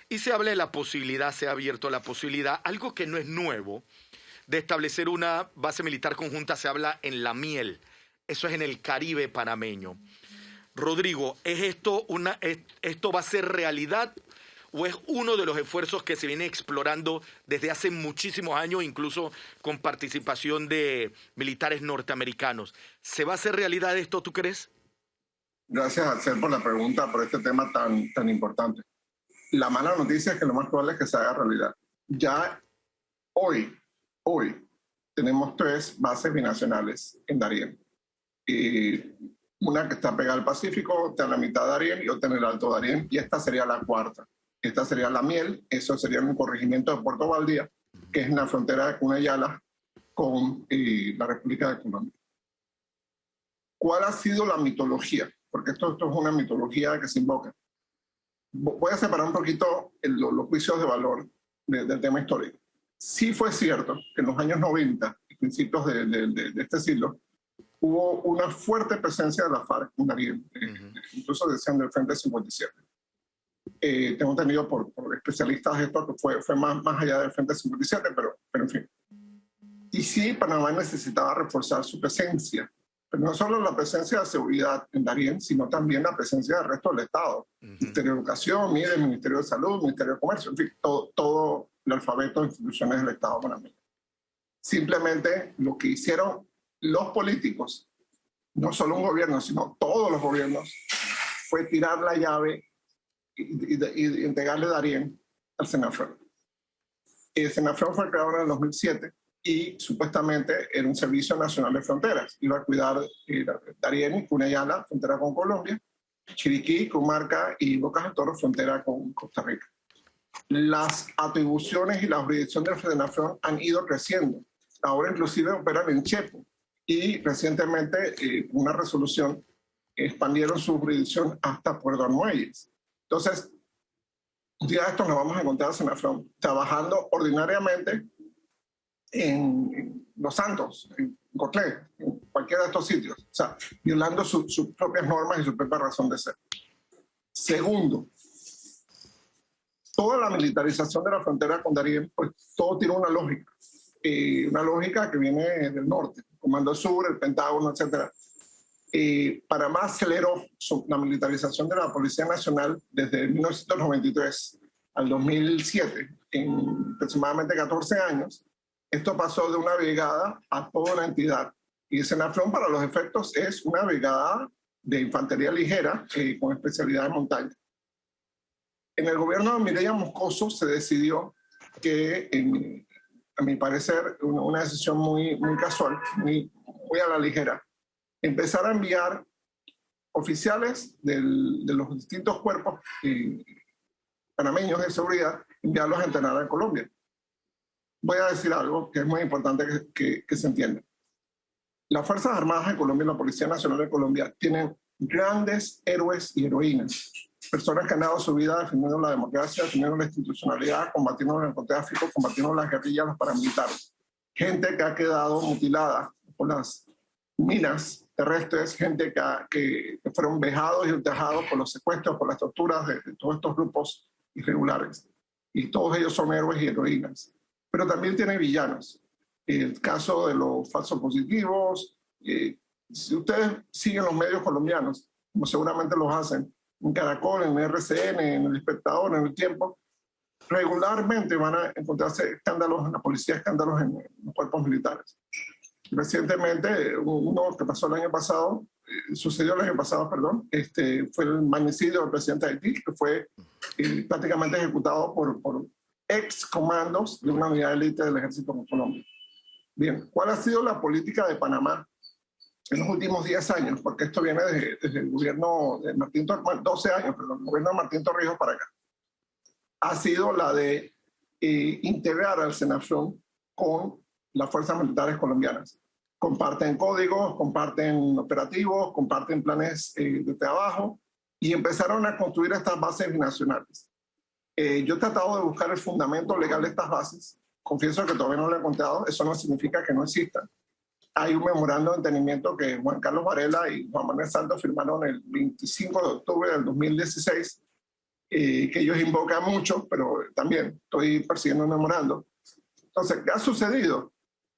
Y se habla de la posibilidad, se ha abierto la posibilidad, algo que no es nuevo, de establecer una base militar conjunta. Se habla en La Miel. Eso es en el Caribe panameño. Rodrigo, ¿esto va a ser realidad o es uno de los esfuerzos que se viene explorando desde hace muchísimos años, incluso con participación de militares norteamericanos? ¿Se va a hacer realidad esto, tú crees? Gracias, Axel, por la pregunta, por este tema tan importante. La mala noticia es que lo más probable es que se haga realidad. Ya hoy tenemos 3 bases binacionales en Darién. Una que está pegada al Pacífico, otra en la mitad de Darién y otra en el Alto Darién, y esta sería la 4ª. Esta sería La Miel, eso sería un corregimiento de Puerto Valdía, que es en la frontera de Cunayala con la República de Colombia. ¿Cuál ha sido la mitología? Porque esto es una mitología que se invoca. Voy a separar un poquito los juicios de valor del tema histórico. Sí fue cierto que en los años 90 y principios de este siglo, hubo una fuerte presencia de la FARC en Darién, incluso decían del Frente 57. Tengo entendido por especialistas esto que fue más allá del Frente 57, pero en fin. Y sí, Panamá necesitaba reforzar su presencia, pero no solo la presencia de seguridad en Darién, sino también la presencia del resto del Estado. Ministerio de Educación, MIDE, Ministerio de Salud, Ministerio de Comercio, en fin, todo el alfabeto de instituciones del Estado panameño. Simplemente lo que hicieron los políticos, no solo un gobierno, sino todos los gobiernos, fue tirar la llave y entregarle Darién al Senafrón. El Senafrón fue creado en el 2007 y supuestamente era un servicio nacional de fronteras. Iba a cuidar Darién y Cunayala, frontera con Colombia, Chiriquí, Comarca y Bocas del Toro, frontera con Costa Rica. las atribuciones y la jurisdicción de la Federación han ido creciendo. Ahora inclusive operan en Chepo y recientemente una resolución expandieron su jurisdicción hasta Puerto Armuelles. Entonces, un día de estos nos vamos a encontrar a Senafrón trabajando ordinariamente en Los Santos, en Cotlé, en cualquiera de estos sitios, o sea, violando sus propias normas y su propia razón de ser. Segundo, toda la militarización de la frontera con Darién, pues todo tiene una lógica que viene del norte, el Comando Sur, el Pentágono, etc. Panamá aceleró la militarización de la Policía Nacional desde 1993 al 2007, en aproximadamente 14 años. Esto pasó de una brigada a toda una entidad. Y Senafrón, para los efectos, es una brigada de infantería ligera con especialidad en montaña. En el gobierno de Mireya Moscoso se decidió que, a mi parecer, una decisión muy casual, muy a la ligera, empezar a enviar oficiales de los distintos cuerpos panameños de seguridad, enviarlos a entrenar a Colombia. Voy a decir algo que es muy importante que se entienda. Las Fuerzas Armadas de Colombia y la Policía Nacional de Colombia tienen grandes héroes y heroínas, personas que han dado su vida defendiendo la democracia, defendiendo la institucionalidad, combatiendo el narcotráfico, combatiendo las guerrillas, los paramilitares. Gente que ha quedado mutilada por las minas terrestres, gente que fueron vejados y ultrajados por los secuestros, por las torturas de todos estos grupos irregulares. Y todos ellos son héroes y heroínas. Pero también tiene villanos. El caso de los falsos positivos. Si ustedes siguen los medios colombianos, como seguramente los hacen, en Caracol, en RCN, en El Espectador, en El Tiempo, regularmente van a encontrarse escándalos en la policía, escándalos en los cuerpos militares. Recientemente, uno que pasó el año pasado, sucedió el año pasado, perdón, fue el magnicidio del presidente de Haití, que fue prácticamente ejecutado por ex comandos de una unidad de élite del ejército de Colombia. Bien, ¿cuál ha sido la política de Panamá en los últimos 10 años? Porque esto viene desde el gobierno de Martín Torrijos, 12 años, perdón, el gobierno de Martín Torrijos para acá. Ha sido la de integrar al Senafrón con las fuerzas militares colombianas. Comparten códigos, comparten operativos, comparten planes de trabajo y empezaron a construir estas bases binacionales. Yo he tratado de buscar el fundamento legal de estas bases. Confieso que todavía no lo he encontrado. Eso no significa que no existan. Hay un memorando de entendimiento que Juan Carlos Varela y Juan Manuel Santos firmaron el 25 de octubre del 2016, que ellos invocan mucho, pero también estoy persiguiendo un memorando. Entonces, ¿qué ha sucedido?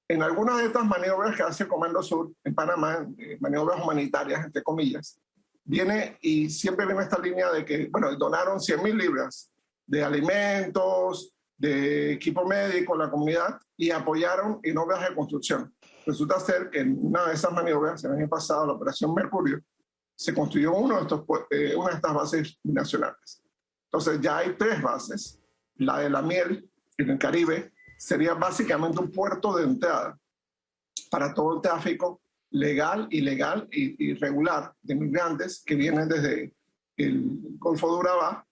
En algunas de estas maniobras que hace el Comando Sur en Panamá, maniobras humanitarias, entre comillas, viene y siempre viene esta línea de que, bueno, donaron 100.000 libras de alimentos, de equipo médico a la comunidad y apoyaron en obras de construcción. Resulta ser que en una de esas maniobras, el año pasado, la Operación Mercurio, se construyó una de estas bases binacionales. Entonces ya hay 3 bases. La de La Miel, en el Caribe, sería básicamente un puerto de entrada para todo el tráfico legal, ilegal y irregular de migrantes que vienen desde el Golfo de Urabá,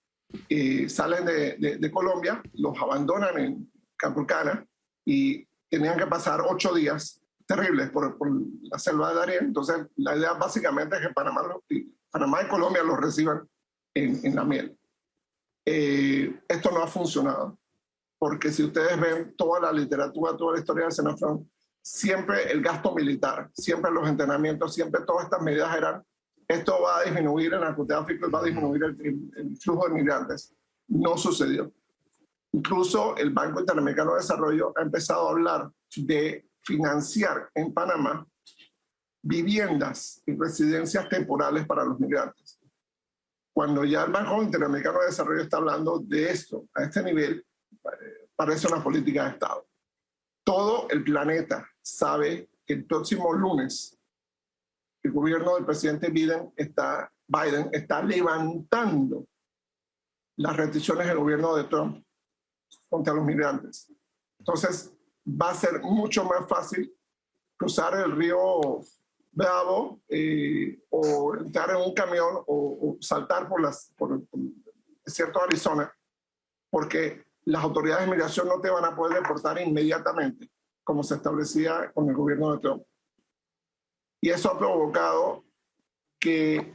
salen de Colombia, los abandonan en Capurcana y tenían que pasar 8 días terribles por la selva de Darién. Entonces la idea básicamente es que Panamá y Colombia los reciban en La Miel. Esto no ha funcionado, porque si ustedes ven toda la literatura, toda la historia del Senafrón, siempre el gasto militar, siempre los entrenamientos, siempre todas estas medidas eran: esto va a disminuir el narcotráfico y va a disminuir el flujo de migrantes. No sucedió. Incluso el Banco Interamericano de Desarrollo ha empezado a hablar de financiar en Panamá viviendas y residencias temporales para los migrantes. Cuando ya el Banco Interamericano de Desarrollo está hablando de esto a este nivel, parece una política de Estado. Todo el planeta sabe que el próximo lunes el gobierno del presidente Biden está levantando las restricciones del gobierno de Trump contra los migrantes. Entonces va a ser mucho más fácil cruzar el río Bravo o entrar en un camión o saltar por el desierto de Arizona porque las autoridades de migración no te van a poder deportar inmediatamente, como se establecía con el gobierno de Trump. Y eso ha provocado que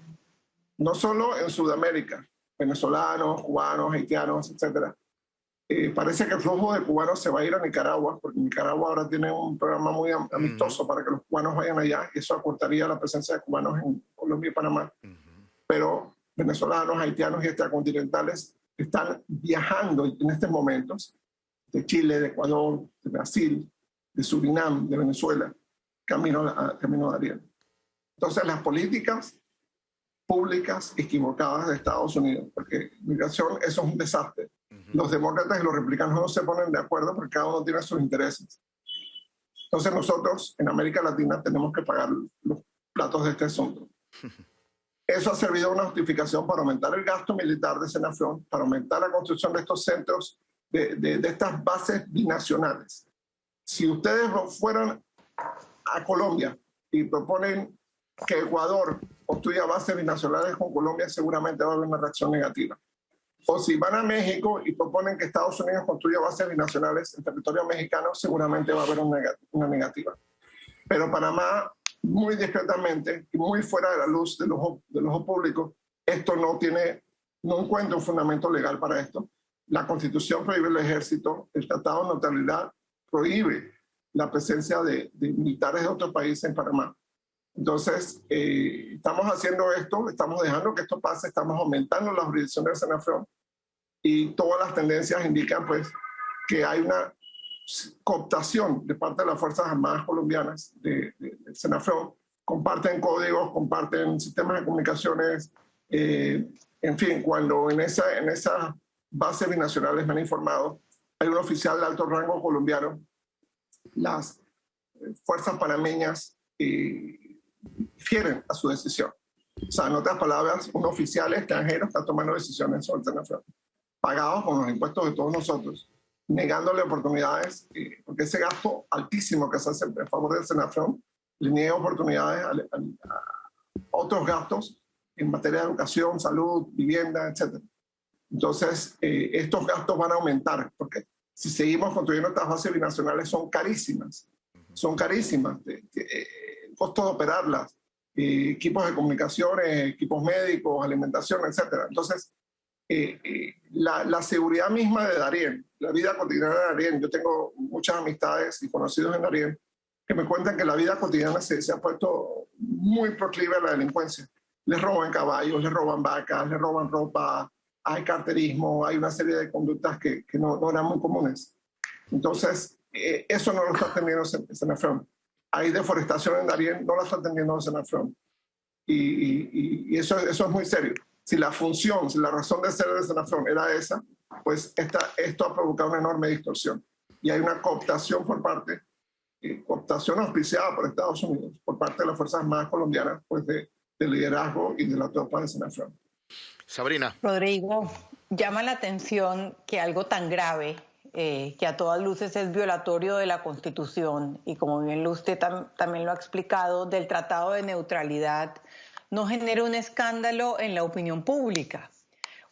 no solo en Sudamérica, venezolanos, cubanos, haitianos, etcétera, parece que el flujo de cubanos se va a ir a Nicaragua, porque Nicaragua ahora tiene un programa muy amistoso para que los cubanos vayan allá, y eso acortaría la presencia de cubanos en Colombia y Panamá. Pero venezolanos, haitianos y extracontinentales están viajando en estos momentos de Chile, de Ecuador, de Brasil, de Surinam, de Venezuela, camino a Darién. Entonces, las políticas públicas equivocadas de Estados Unidos, porque migración, eso es un desastre. Los demócratas y los republicanos no se ponen de acuerdo porque cada uno tiene sus intereses. Entonces, nosotros en América Latina tenemos que pagar los platos de este asunto. Eso ha servido de una justificación para aumentar el gasto militar de Senafron, para aumentar la construcción de estos centros, de estas bases binacionales. Si ustedes fueran a Colombia y proponen que Ecuador construya bases binacionales con Colombia, seguramente va a haber una reacción negativa. O si van a México y proponen que Estados Unidos construya bases binacionales en territorio mexicano, seguramente va a haber una negativa. Pero Panamá, muy discretamente y muy fuera de la luz del ojo público, esto no encuentra un fundamento legal para esto. La Constitución prohíbe el ejército, el Tratado de Neutralidad prohíbe la presencia de militares de otros países en Panamá. Entonces, estamos haciendo esto, estamos dejando que esto pase, estamos aumentando la jurisdicción del Senafron y todas las tendencias indican pues que hay una cooptación de parte de las Fuerzas Armadas colombianas del Senafron. Comparten códigos, comparten sistemas de comunicaciones, en fin, cuando en esas bases binacionales me han informado, hay un oficial de alto rango colombiano, las fuerzas panameñas fieren a su decisión. O sea, en otras palabras, un oficial extranjero está tomando decisiones sobre el Senafron, pagados con los impuestos de todos nosotros, negándole oportunidades, porque ese gasto altísimo que se hace a favor del Senafron le niega oportunidades a otros gastos en materia de educación, salud, vivienda, etc. Entonces, estos gastos van a aumentar, porque si seguimos construyendo estas bases binacionales son carísimas. El costo de operarlas, equipos de comunicaciones, equipos médicos, alimentación, etc. Entonces, la seguridad misma de Darién, la vida cotidiana de Darién, yo tengo muchas amistades y conocidos en Darién que me cuentan que la vida cotidiana se ha puesto muy proclive a la delincuencia. Les roban caballos, les roban vacas, les roban ropa, hay carterismo, hay una serie de conductas que no eran muy comunes. Entonces, eso no lo está atendiendo el Senafron. Hay deforestación en Darién, no la está atendiendo el Senafron. Y eso es muy serio. Si la función, si la razón de ser del Senafron era esa, pues esto ha provocado una enorme distorsión. Y hay una cooptación cooptación auspiciada por Estados Unidos, por parte de las Fuerzas Armadas colombianas, pues de liderazgo y de la tropa de Senafron. Sabrina. Rodrigo, llama la atención que algo tan grave, que a todas luces es violatorio de la Constitución, y como bien usted también lo ha explicado, del Tratado de Neutralidad, no genera un escándalo en la opinión pública.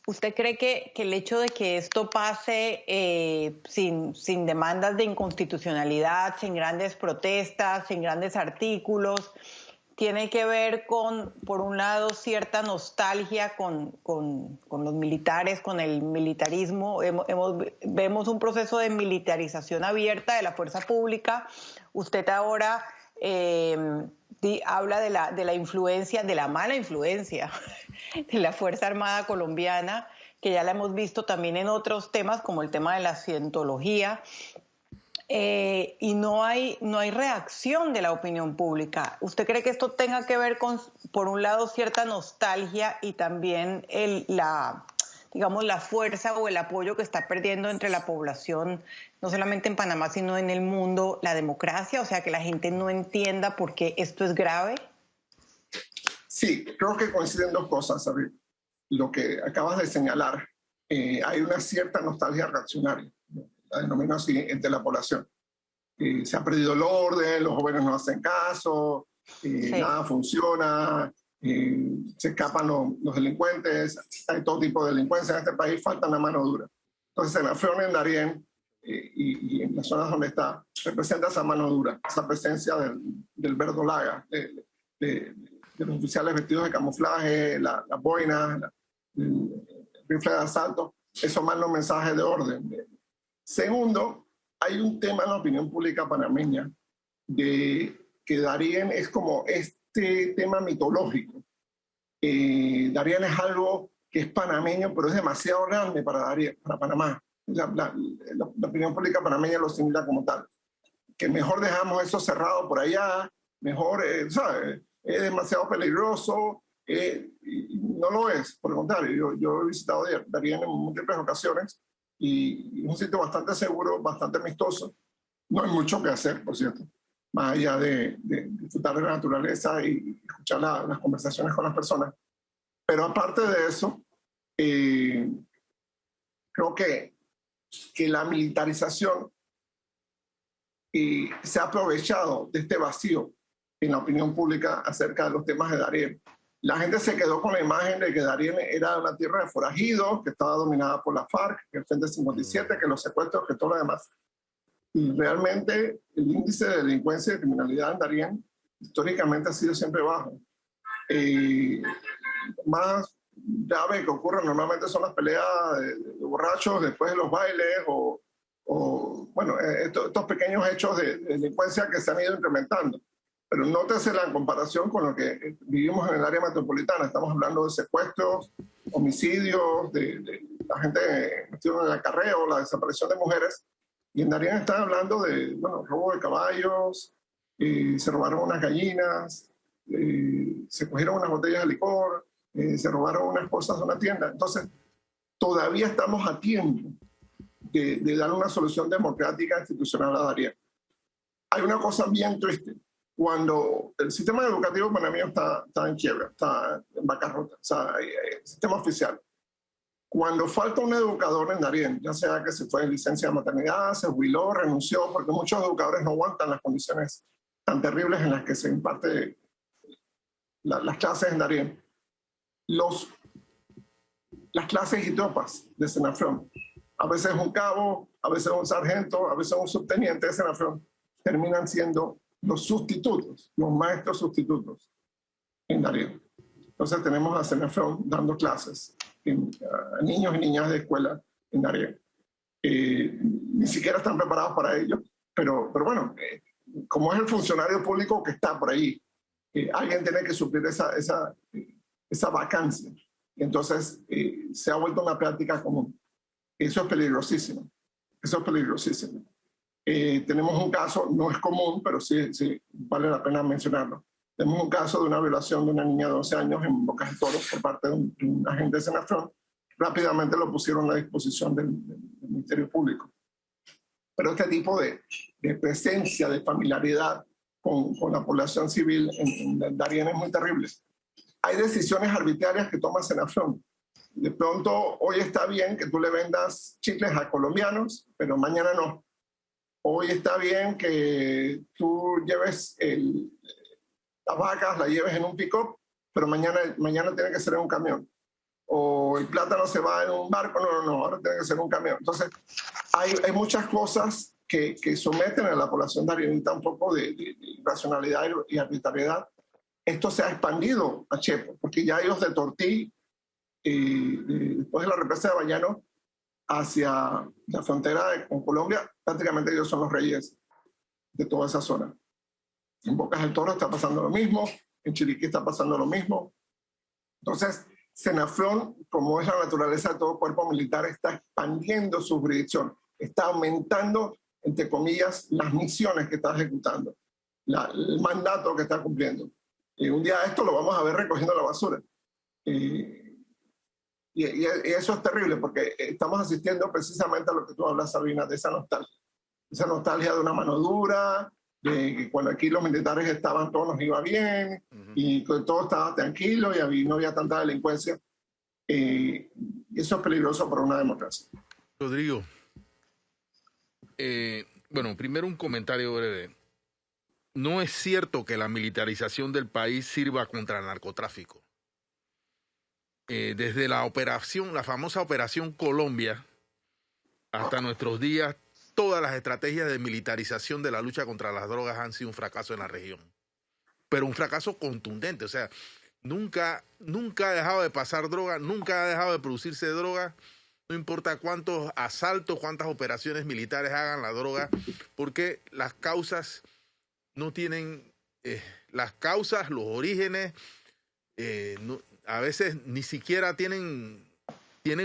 ¿Usted cree que el hecho de que esto pase sin demandas de inconstitucionalidad, sin grandes protestas, sin grandes artículos, tiene que ver con, por un lado, cierta nostalgia con los militares, con el militarismo? Vemos un proceso de militarización abierta de la fuerza pública. Usted ahora habla de la influencia, de la mala influencia de la Fuerza Armada colombiana, que ya la hemos visto también en otros temas, como el tema de la cientología. Y no hay reacción de la opinión pública. ¿Usted cree que esto tenga que ver con, por un lado, cierta nostalgia y también la fuerza o el apoyo que está perdiendo entre la población, no solamente en Panamá, sino en el mundo, la democracia? O sea, que la gente no entienda por qué esto es grave. Sí, creo que coinciden dos cosas, Sabrina. Lo que acabas de señalar, hay una cierta nostalgia reaccionaria, la denomino así, entre la población. Se ha perdido el orden, los jóvenes no hacen caso, sí. Nada funciona, se escapan los delincuentes, hay todo tipo de delincuencia en este país, falta la mano dura. Entonces, Senafrón en Darién y en las zonas donde está, representa esa mano dura, esa presencia del verdolaga, de los oficiales vestidos de camuflaje, las boinas, el rifle de asalto. Eso manda un mensaje de orden. Segundo, hay un tema en la opinión pública panameña de que Darién es como este tema mitológico. Darién es algo que es panameño, pero es demasiado grande para Darién, para Panamá. La opinión pública panameña lo asimila como tal. Que mejor dejamos eso cerrado por allá, mejor, ¿sabes? Es demasiado peligroso. No lo es, por el contrario. Yo he visitado Darién en múltiples ocasiones y es un sitio bastante seguro, bastante amistoso. No hay mucho que hacer, por cierto, más allá de disfrutar de la naturaleza y escuchar las conversaciones con las personas. Pero aparte de eso, creo que la militarización se ha aprovechado de este vacío en la opinión pública acerca de los temas de Darién. La gente se quedó con la imagen de que Darién era una tierra de forajidos, que estaba dominada por la FARC, que el Frente 57, que los secuestros, que todo lo demás. Y realmente el índice de delincuencia y de criminalidad en Darién históricamente ha sido siempre bajo. Más grave que ocurre normalmente son las peleas de borrachos después de los bailes o bueno, estos pequeños hechos de delincuencia que se han ido incrementando. Pero nótese la comparación con lo que vivimos en el área metropolitana. Estamos hablando de secuestros, homicidios, de la gente metida en el acarreo, la desaparición de mujeres. Y en Darién están hablando de, bueno, robo de caballos, se robaron unas gallinas, se cogieron unas botellas de licor, se robaron unas cosas de una tienda. Entonces, todavía estamos a tiempo de dar una solución democrática institucional a Darién. Hay una cosa bien triste. Cuando el sistema educativo panameño está en quiebra, está en bancarrota, o sea, el sistema oficial. Cuando falta un educador en Darién, ya sea que se fue en licencia de maternidad, se jubiló, renunció, porque muchos educadores no aguantan las condiciones tan terribles en las que se imparte las clases en Darién. Las clases y tropas de Senafrón, a veces un cabo, a veces un sargento, a veces un subteniente de Senafrón, terminan siendo los sustitutos, los maestros sustitutos en Darién. Entonces tenemos a Senafrón dando clases a niños y niñas de escuela en Darién. Ni siquiera están preparados para ello, pero bueno, como es el funcionario público que está por ahí, alguien tiene que suplir esa vacancia. Entonces se ha vuelto una práctica común. Eso es peligrosísimo. Eso es peligrosísimo. Tenemos un caso, no es común, pero sí vale la pena mencionarlo. Tenemos un caso de una violación de una niña de 12 años en Bocas del Toro por parte de un agente de Senafrón. Rápidamente lo pusieron a disposición del Ministerio Público. Pero este tipo de presencia, de familiaridad con la población civil en Darién es muy terrible. Hay decisiones arbitrarias que toma Senafrón. De pronto, hoy está bien que tú le vendas chicles a colombianos, pero mañana no. Hoy está bien que tú lleves las vacas, las lleves en un pick-up, pero mañana tiene que ser en un camión. O el plátano se va en un barco, no, ahora tiene que ser un camión. Entonces, hay muchas cosas que someten a la población darienita un poco de irracionalidad y arbitrariedad. Esto se ha expandido a Chepo, porque ya ellos de Tortí, después de la represa de Bayano, hacia la frontera con Colombia, prácticamente ellos son los reyes de toda esa zona. En Bocas del Toro está pasando lo mismo, en Chiriquí está pasando lo mismo. Entonces, Senafrón, como es la naturaleza de todo cuerpo militar, está expandiendo su jurisdicción, está aumentando, entre comillas, las misiones que está ejecutando, el mandato que está cumpliendo. Un día esto lo vamos a ver recogiendo la basura. Y eso es terrible porque estamos asistiendo precisamente a lo que tú hablas, Sabina, de esa nostalgia de una mano dura, de que cuando aquí los militares estaban todo nos iba bien, y que todo estaba tranquilo y no había tanta delincuencia. Y eso es peligroso para una democracia. Rodrigo, bueno, primero un comentario breve. No es cierto que la militarización del país sirva contra el narcotráfico. Desde la famosa Operación Colombia, hasta nuestros días, todas las estrategias de militarización de la lucha contra las drogas han sido un fracaso en la región. Pero un fracaso contundente. O sea, nunca ha dejado de pasar droga, nunca ha dejado de producirse droga. No importa cuántos asaltos, cuántas operaciones militares hagan la droga, porque las causas no tienen, las causas, los orígenes, a veces ni siquiera tienen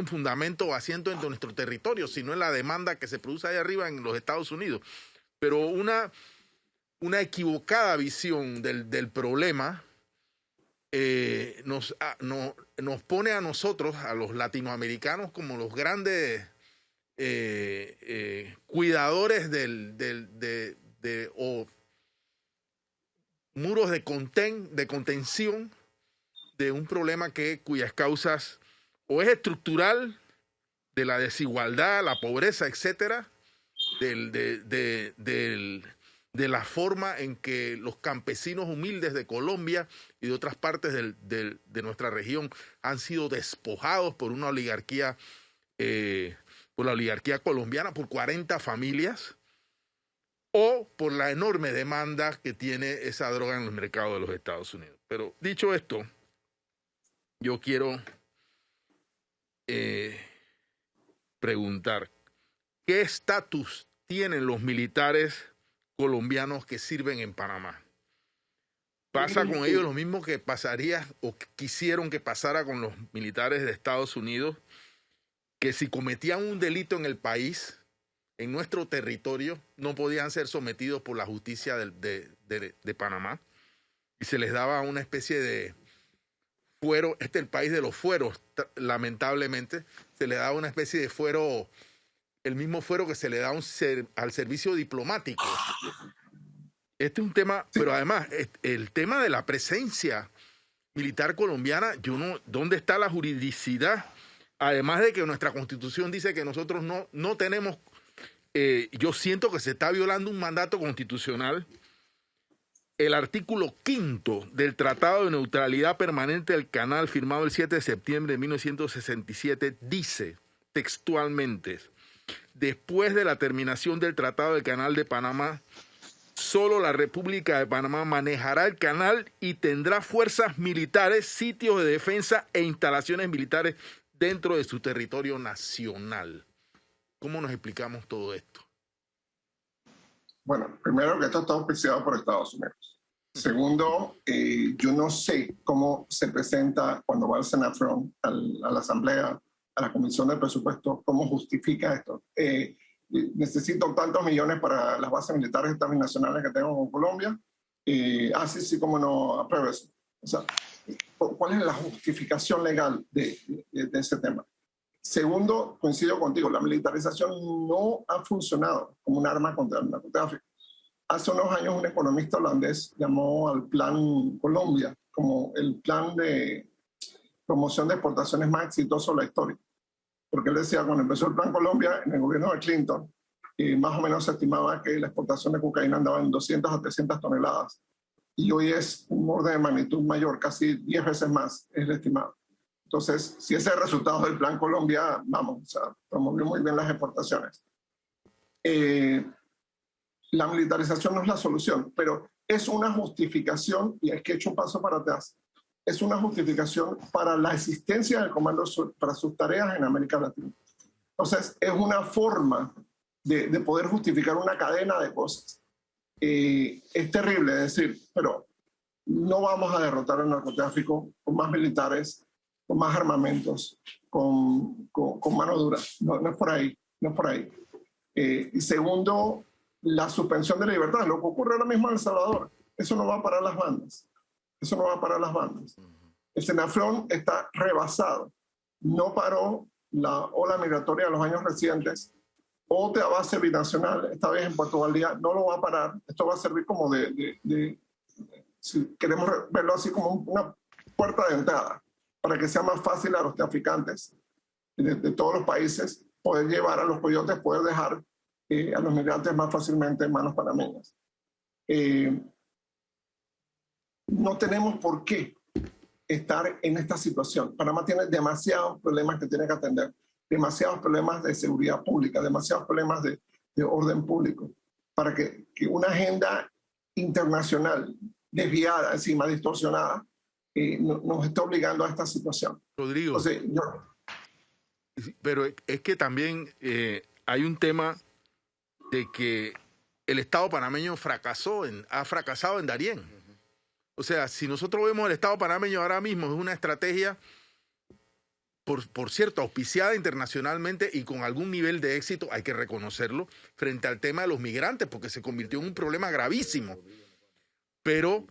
fundamento o asiento en nuestro territorio, sino en la demanda que se produce ahí arriba en los Estados Unidos. Pero una equivocada visión del problema nos pone a nosotros, a los latinoamericanos, como los grandes cuidadores o muros de contención de un problema cuyas causas o es estructural, de la desigualdad, la pobreza, etcétera, de la forma en que los campesinos humildes de Colombia y de otras partes de nuestra región han sido despojados por una oligarquía, por la oligarquía colombiana, por 40 familias, o por la enorme demanda que tiene esa droga en los mercados de los Estados Unidos. Pero dicho esto, yo quiero preguntar, ¿qué estatus tienen los militares colombianos que sirven en Panamá? ¿Pasa con ellos lo mismo que pasaría o que quisieron que pasara con los militares de Estados Unidos, que si cometían un delito en el país, en nuestro territorio, no podían ser sometidos por la justicia de Panamá y se les daba una especie de fuero? Este es el país de los fueros, lamentablemente, se le daba una especie de fuero, el mismo fuero que se le da al servicio diplomático. Este es un tema, pero además, el tema de la presencia militar colombiana, ¿dónde está la juridicidad? Además de que nuestra Constitución dice que nosotros no tenemos, yo siento que se está violando un mandato constitucional. El artículo 5 del Tratado de Neutralidad Permanente del Canal, firmado el 7 de septiembre de 1967, dice textualmente: después de la terminación del Tratado del Canal de Panamá, solo la República de Panamá manejará el canal y tendrá fuerzas militares, sitios de defensa e instalaciones militares dentro de su territorio nacional. ¿Cómo nos explicamos todo esto? Bueno, primero que esto está auspiciado por Estados Unidos. Segundo, yo no sé cómo se presenta cuando va al Senafron, a la Asamblea, a la Comisión de Presupuesto, cómo justifica esto. Necesito tantos millones para las bases militares internacionales que tengo con Colombia. Sí, cómo no apruebo eso. O sea, ¿cuál es la justificación legal de ese tema? Segundo, coincido contigo, la militarización no ha funcionado como un arma contra el narcotráfico. Hace unos años un economista holandés llamó al Plan Colombia como el plan de promoción de exportaciones más exitoso de la historia. Porque él decía, cuando empezó el Plan Colombia, en el gobierno de Clinton, más o menos se estimaba que la exportación de cocaína andaba en 200 a 300 toneladas. Y hoy es un orden de magnitud mayor, casi 10 veces más es el estimado. Entonces, si ese es el resultado del Plan Colombia, vamos, o sea, promovió muy bien las exportaciones. La militarización no es la solución, pero es una justificación, y es que he hecho un paso para atrás, es una justificación para la existencia del Comando Sur, para sus tareas en América Latina. Entonces, es una forma de poder justificar una cadena de cosas. Es terrible decir, pero no vamos a derrotar el narcotráfico con más militares, con más armamentos, con mano dura. No es por ahí, no es por ahí. Y segundo, la suspensión de la libertad. Lo que ocurre ahora mismo en El Salvador, eso no va a parar las bandas. Eso no va a parar las bandas. El Senafron está rebasado. No paró la ola migratoria de los años recientes. Otra base binacional, esta vez en Puerto Valdía, no lo va a parar. Esto va a servir como si queremos verlo así, como una puerta de entrada, para que sea más fácil a los traficantes de todos los países poder llevar a los coyotes, poder dejar a los migrantes más fácilmente en manos panameñas. No tenemos por qué estar en esta situación. Panamá tiene demasiados problemas que tiene que atender. demasiados problemas de seguridad pública, demasiados problemas de orden público, para que una agenda internacional desviada, encima distorsionada, nos está obligando a esta situación. Rodrigo, Entonces, pero es que también hay un tema de que el Estado panameño ha fracasado en Darién. O sea, si nosotros vemos el Estado panameño ahora mismo, es una estrategia, por cierto, auspiciada internacionalmente y con algún nivel de éxito, hay que reconocerlo, frente al tema de los migrantes, porque se convirtió en un problema gravísimo. Pero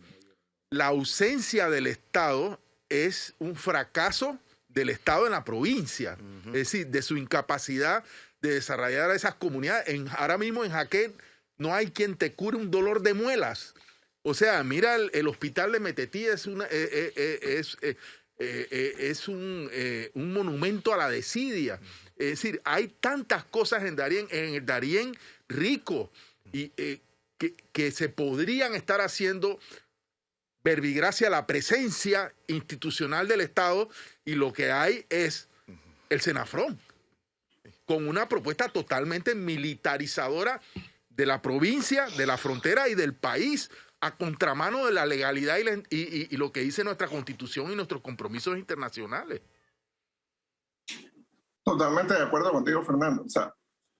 la ausencia del Estado es un fracaso del Estado en la provincia, es decir, de su incapacidad de desarrollar a esas comunidades. Ahora mismo en Jaquén no hay quien te cure un dolor de muelas. O sea, mira, el hospital de Metetí es un monumento a la desidia. Es decir, hay tantas cosas en el Darién rico y que se podrían estar haciendo verbigracia a la presencia institucional del Estado, y lo que hay es el Senafrón, con una propuesta totalmente militarizadora de la provincia, de la frontera y del país, a contramano de la legalidad y lo que dice nuestra Constitución y nuestros compromisos internacionales. Totalmente de acuerdo contigo, Fernando. O sea,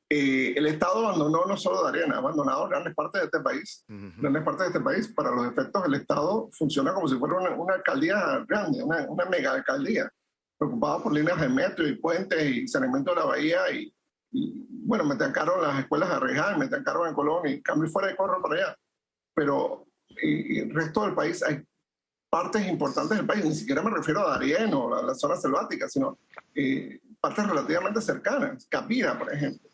el Estado abandonó no solo Darién, ha abandonado grandes partes de este país. Grandes partes de este país. Para los efectos, el Estado funciona como si fuera una alcaldía grande, una mega alcaldía, preocupada por líneas de metro y puentes y saneamiento de la bahía. Y bueno, me tancaron las escuelas de Reján, me tancaron en Colón y cambio fuera y corro para allá. Pero el resto del país, hay partes importantes del país, ni siquiera me refiero a Darién o a la zona selvática, sino partes relativamente cercanas, Capira, por ejemplo,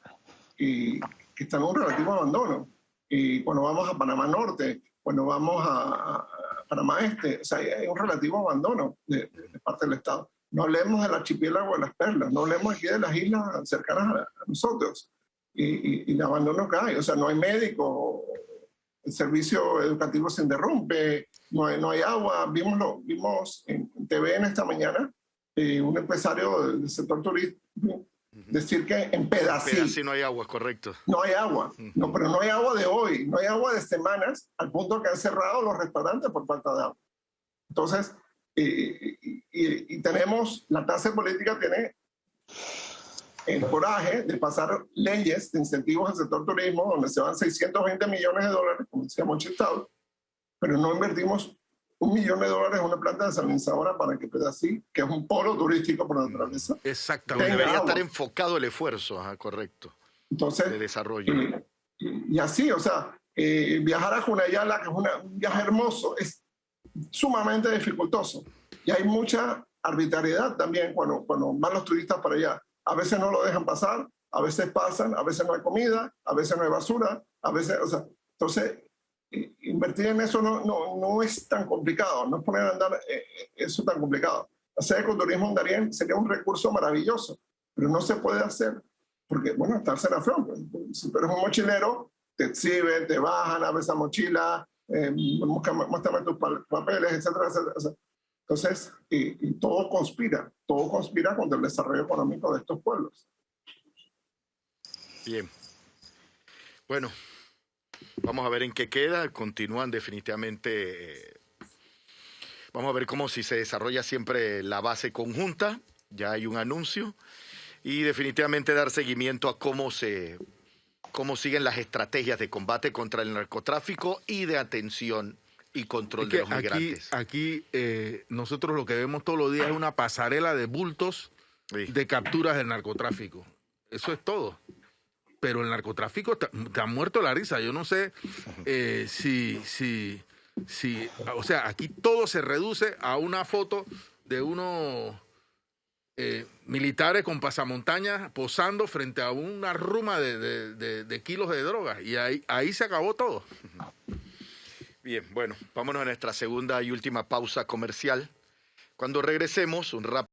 que están en un relativo abandono. Y cuando vamos a Panamá Norte, cuando vamos a Panamá Este, o sea, hay un relativo abandono de parte del Estado. No hablemos del archipiélago de las Perlas, no hablemos aquí de las islas cercanas a nosotros y el abandono que hay. O sea, no hay médico, el servicio educativo se interrumpe, no hay agua. Vimos en TV en esta mañana un empresario del sector turístico decir que en Pedací no hay agua, correcto. No hay agua, no, pero no hay agua de hoy, no hay agua de semanas, al punto que han cerrado los restaurantes por falta de agua. Entonces, y tenemos, la clase política tiene el coraje de pasar leyes de incentivos al sector turismo, donde se van 620 millones de dólares, como decía Monchistado, pero no invertimos $1 millón en una planta desalinizadora para que Pedací, que es un polo turístico por naturaleza. Exactamente. Debería estar enfocado el esfuerzo, correcto. Entonces, de desarrollo. Y así, o sea, viajar a Junayala, que es un viaje hermoso, es sumamente dificultoso. Y hay mucha arbitrariedad también cuando van los turistas para allá. A veces no lo dejan pasar, a veces pasan, a veces no hay comida, a veces no hay basura, a veces, o sea, entonces invertir en eso no es tan complicado, no es poner a andar eso tan complicado. Hacer ecoturismo en Darién sería un recurso maravilloso, pero no se puede hacer, porque, bueno, está el Senafrón, pues, si tú eres un mochilero, te exhiben, te bajan, abres esa mochila, muéstrame tus papeles, etcétera, etcétera. O sea, entonces, y todo conspira contra el desarrollo económico de estos pueblos. Bien. Bueno, vamos a ver en qué queda. Continúan definitivamente. Vamos a ver cómo si se desarrolla siempre la base conjunta. Ya hay un anuncio. Y definitivamente dar seguimiento a cómo siguen las estrategias de combate contra el narcotráfico y de atención y control de los migrantes. Aquí nosotros lo que vemos todos los días es una pasarela de bultos de capturas del narcotráfico. Eso es todo. Pero el narcotráfico te ha muerto la risa. Yo no sé si, o sea, aquí todo se reduce a una foto de unos militares con pasamontañas posando frente a una ruma de kilos de drogas. Y ahí se acabó todo. Bien, bueno, vámonos a nuestra segunda y última pausa comercial. Cuando regresemos, un rápido